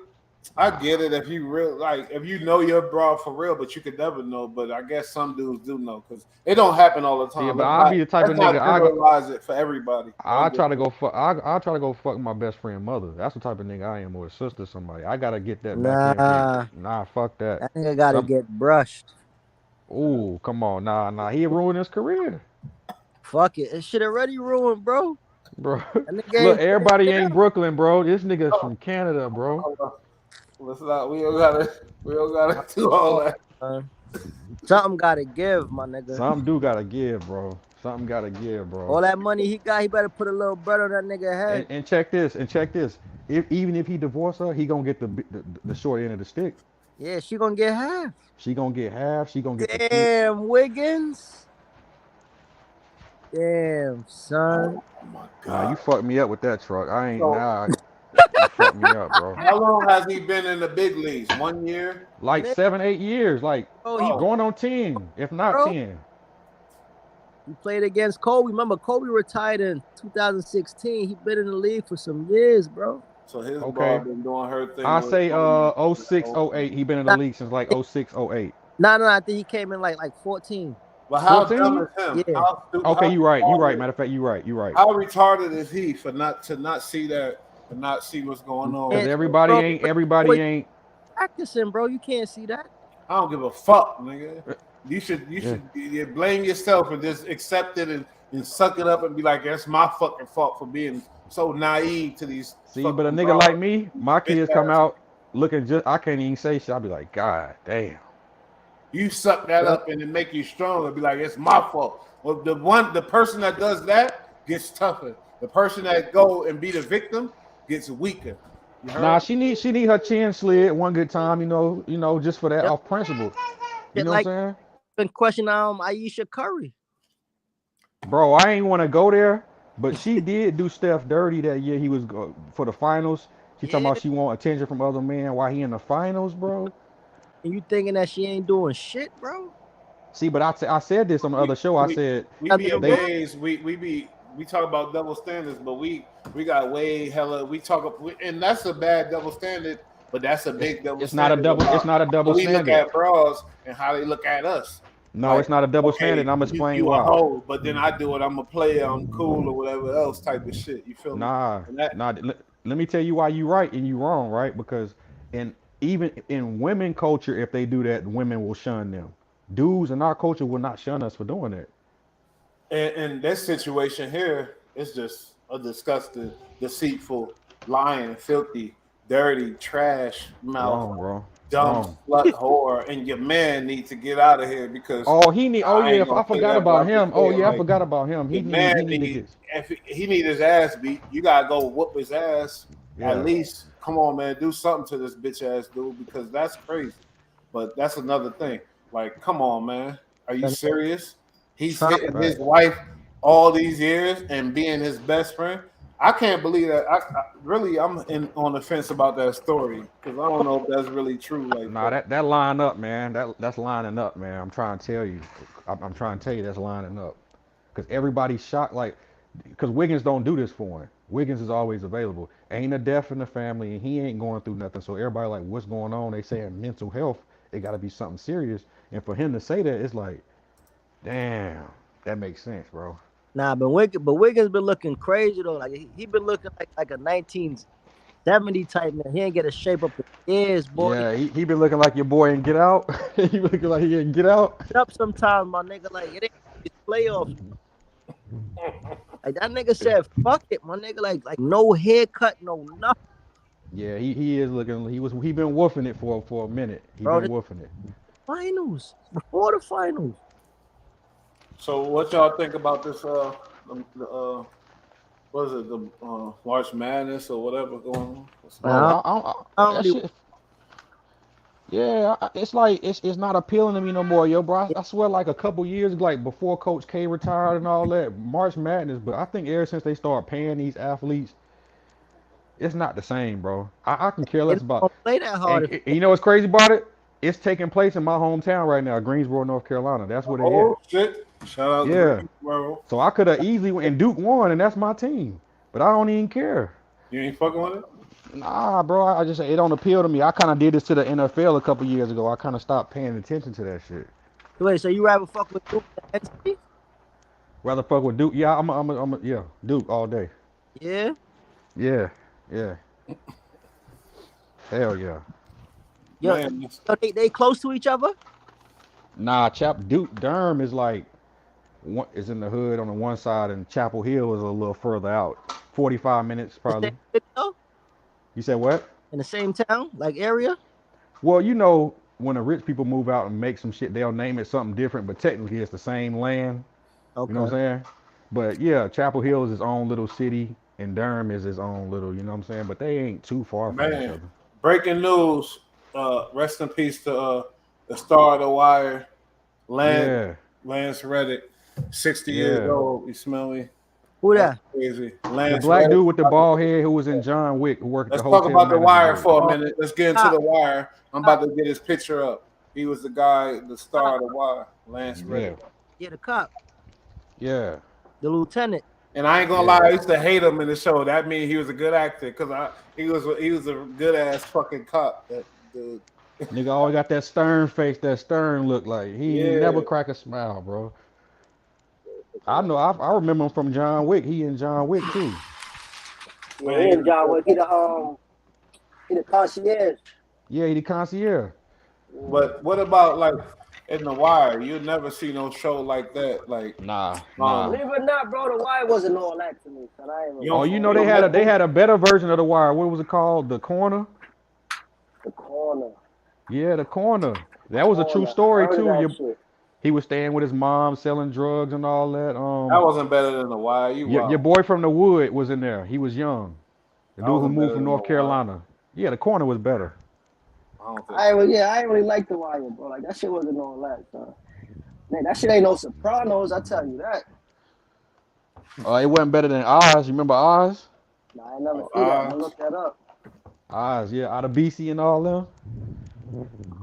I get it if you real like if you know your bra for real, but you could never know. But I guess some dudes do know because it don't happen all the Yeah, time. but I'll be the type Let's of nigga. not generalize it for everybody. I try to go fuck. I try to go fuck my best friend mother. That's the type of nigga I am, or a sister, somebody. I gotta get that backhand kick. Nah, Nah, fuck that. that nigga gotta Some, get brushed. ooh, come on, nah. He ruined his career, Fuck it. It shit already ruined, bro. bro. That nigga Look, ain't put everybody it ain't down. Brooklyn, bro. This nigga's from Canada, bro. Let's not. We don't gotta do all that. Something gotta give, my nigga. Something do gotta give, bro. Something gotta give, bro. All that money he got, he better put a little bread on that nigga head. And check this. Even if he divorce her, he gonna get the short end of the stick. Yeah, she gonna get half. She gonna get half. She gonna get the keep. Damn, Wiggins. Damn, son. Oh my Nah, God! you fucked me up with that truck. I ain't. So- Nah, you fucked me up, bro. How long has he been in the big leagues? 1 year. Like 7, 8 years, like Oh, he going on 10, if not Bro. 10. He played against Kobe. Remember, Kobe retired in 2016. He been in the league for some years, bro. So his Okay. ball been doing her thing. I with say Kobe. 06, 08. He been in the league since like 06, 08. No, I think he came in like 14. But how 14? dumb is him? Yeah. Okay, you right. retarded- Matter of fact, you right. How retarded is he for not see that and not see what's going on? Because Yeah. everybody Wait. ain't. Practicing, bro. You can't see that. I don't give a fuck, nigga. You should you blame yourself and just accept it and suck it up and be like, that's my fucking fault for being so naive to these. See, but a fucking nigga bras. like me, my kids come out looking just. I can't even say shit. I'll be like, God damn. You suck that up and it make you stronger. Be like, it's my fault. Well, the person that does that gets tougher. The person that go and be the victim gets weaker. You heard? Nah, she need her chin slid one good time, you know, just for that Yep. off principle. You Shit know like- what I'm saying? Been questioning Ayesha Curry. Bro, I ain't want to go there, but she did do Steph dirty that year. He was for the finals. She talking Yeah. about she want attention from other men while he in the finals, bro. And you thinking that she ain't doing shit, bro? See, but I said this on the other show. I said we be in They- ways we talk about double standards, but we got way hella and that's a bad double standard, but that's a big double. it's not a double. It's not a double We look standard. at bras and how they look at us. No, it's not a double standard. I'm explaining you a why. hoe, but then I do it. I'm a player. I'm cool or whatever else type of shit. You feel me? Nah. And that- Let me tell you why you right and you wrong, right? Because even in women culture, if they do that, women will shun them. Dudes in our culture will not shun us for doing that. And this situation here is just a disgusting, deceitful, lying, filthy, dirty, trash mouth, Wrong, bro. dumb Wrong. slut whore, and your man needs to get out of here because Oh, he need. Oh I ain't yeah, gonna I play forgot that about block him. before, Oh yeah, I like, forgot about him. He your man need to need, get. if he need his ass beat, you gotta go whoop his ass. Yeah. At least, come on, man, do something to this bitch ass dude because that's crazy. But that's another thing. Like, come on, man, are you serious? He's hitting his wife all these years and being his best friend. I can't believe that. I'm on the fence about that story because I don't know if that's really true. Like, Nah, that line up, man. That's lining up, man. I'm trying to tell you. I'm trying to tell you that's lining up. Because everybody's shocked, like, because Wiggins don't do this for him. Wiggins is always available. Ain't a death in the family, and he ain't going through nothing. So everybody like, what's going on? They saying mental health. It got to be something serious. And for him to say that, it's like, damn, that makes sense, bro. Nah, but Wiggins been looking crazy though. Like he been looking like a 1970 type man. He ain't get a shape up in years, boy. Yeah, he been looking like your boy in Get Out. He been looking like he didn't get out. He up sometimes, my nigga. Like it ain't his playoffs. Like that nigga said, fuck it, my nigga. Like no haircut, no nothing. Yeah, he is looking. He been woofing it for a minute. He Bro, been woofing it. Finals before the finals. So what y'all think about this? What is it? The March Madness or whatever going on? Bro, Well, I don't that really. shit. Yeah, it's like it's not appealing to me no more, yo, bro. I swear, like a couple years, like before Coach K retired and all that, March Madness. But I think ever since they started paying these athletes, it's not the same, bro. I can care They less not about. gonna play that hard. And you know what's crazy about it? It's taking place in my hometown right now, Greensboro, North Carolina. That's where they at. Oh shit! Shout out to Yeah. Greensboro. So I could have easily and Duke won, and that's my team. But I don't even care. You ain't fucking with it? Nah, bro. I just it don't appeal to me. I kind of did this to the NFL a couple years ago. I kind of stopped paying attention to that shit. Wait, so you rather fuck with Duke than NC? Rather fuck with Duke. Yeah, yeah, Duke all day. Yeah. Yeah, yeah. Hell yeah. Yo, Man, so they close to each other? Nah, Duke Durham is like one is in the hood on the one side, and Chapel Hill is a little further out. 45 minutes The same probably. city, though? You said what? In the same town, like area? Well, you know, when the rich people move out and make some shit, they'll name it something different, but technically it's the same land. You know what Okay. I'm saying? But yeah, Chapel Hill is its own little city, and Durham is its own little. You know what I'm saying? But they ain't too far from each man. other. Breaking news. Rest in peace to the star of the wire, Yeah, Lance Reddick, 60 years yeah. old. You smell me? Who That's that? crazy. The Lance black Reddick. dude with the bald head who was in John Wick, who worked at Let's the talk hotel about the manager's wire boat. for a Oh, minute. Let's get into stop. the wire. I'm about to get his picture up. He was the guy, the star of the wire, Lance Yeah, Reddick. Yeah, the cop, yeah, the lieutenant. And I ain't gonna yeah. lie, I used to hate him in the show. That means he was a good actor because he was a good ass fucking cop. That dude. Nigga always got that stern face, that stern look. Like he ain't Yeah. never crack a smile, bro. I know. I remember him from John Wick. He in John Wick too. Yeah, he and John Wick. He the concierge. Yeah, he the concierge. But what about like in the wire? You never see no show like that. Like Nah, um, Believe it or not, bro, the wire wasn't all that to me. So I ain't you Oh, don't, you know you don't they like had a better version of the wire. What was it called? The Corner. the corner. Yeah, the Corner. That was a true story Heard of too. that shit. He was staying with his mom, selling drugs and all that. that wasn't better than the wire. You Your wow. boy from the Wood was in there. He was young. The That dude who wasn't moved better from than the North wire. Carolina. Yeah, the Corner was better. I don't think. I ain't really like the wire, bro. Like that shit wasn't all that, son. Man, that shit ain't no Sopranos. I tell you that. It wasn't better than Oz. You remember Oz? Nah, I ain't never see that. I'm gonna look that up. Oz, yeah, out of BC and all them.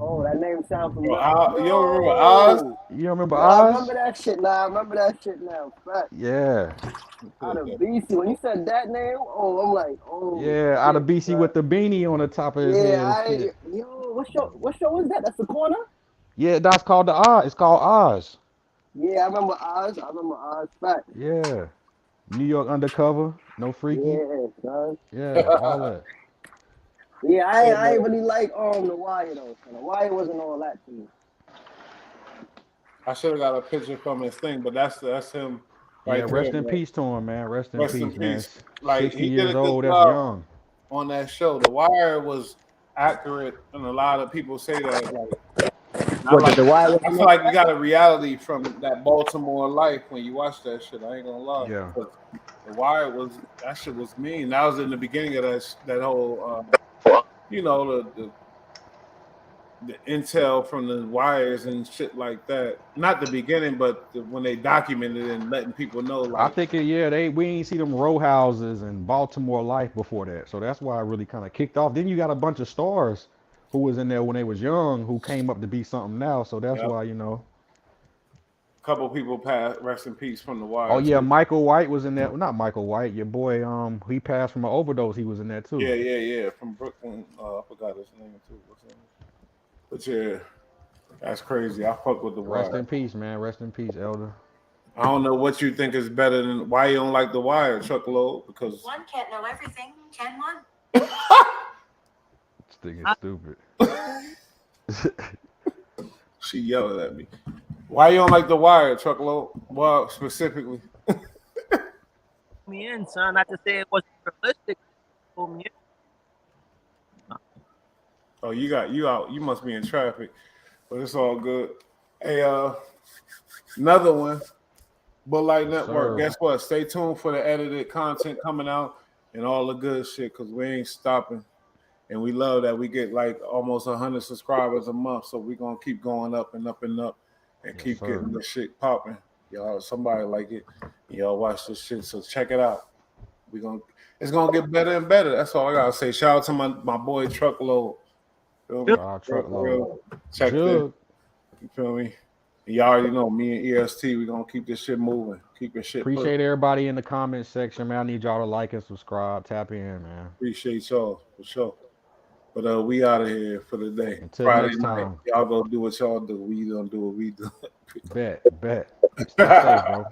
Oh, that name sounds Bro, familiar. you don't remember Oz? You don't remember Yo, I Oz? remember that shit now. I remember that shit now. Fact. Yeah, Out of BC. When you said that name, oh, I'm like, oh. yeah, out of shit, BC bruh. with the beanie on the top of his Yeah, head and shit. yo, what show was that? That's the corner? Yeah, that's called the Oz. It's called Oz. Yeah, I remember Oz. Fact. Yeah, New York Undercover, No Freaky. Yeah, son. Yeah, all that. Yeah, I ain't really like the wire though. So the wire wasn't all that to me. I should have got a picture from his thing, but that's him right Yeah, there. rest in bro. peace to him, man. Rest in Rest peace, in man. peace. Like 60 he did years a good old, that's job young. on that show. The Wire was accurate, and a lot of people say that. Like, The wire? I feel like you got a reality from that Baltimore life when you watch that shit. I ain't gonna lie. Yeah. But the Wire that shit was mean. That was in the beginning of that whole, you know, the intel from the wires and shit like that. Not the beginning, but when they documented it and letting people know. Like, I think we ain't see them row houses and Baltimore life before that. So that's why I really kind of kicked off. Then you got a bunch of stars who was in there when they was young who came up to be something now. So that's why, you know. a couple people passed, rest in peace, from the Wire. Oh yeah, too. Michael White was in there. Well, not Michael White, your boy, he passed from an overdose. He was in there too. Yeah. From Brooklyn. I forgot his name too. What's his name? But yeah, that's crazy. I fuck with the Rest Wire. in peace, man. Rest in peace, Elder. I don't know what you think is better than why you don't like the Wire, Chuckload, because one can't know everything, can one? This thing is stupid. she yelling at me. Why you don't like the Wire, Chuckload? Well, specifically. Me in, son. Not to say it wasn't realistic. Pull me in. Oh, you out. You must be in traffic, but it's all good. Hey, another one. Bud Light Yes, Network. sir. Guess what? Stay tuned for the edited content coming out and all the good shit because we ain't stopping. And we love that we get like almost 100 subscribers a month. So we're going to keep going up and up and up and Yes, keep sir. getting this shit popping. Y'all, somebody like it. Y'all watch this shit. So check it out. It's gonna get better and better. That's all I gotta say. Shout out to my boy Truckload. Feel me? Truckload. Check this. Jug. You feel me? Y'all already know me and EST. We gonna keep this shit moving. Keep this shit. Appreciate everybody in the comment section, man. I need y'all to like and subscribe. Tap in, man. Appreciate y'all for sure. But we out of here for the day. Until Friday next night. time. Y'all go do what y'all do. We don't do what we do. Bet. Stay safe, bro.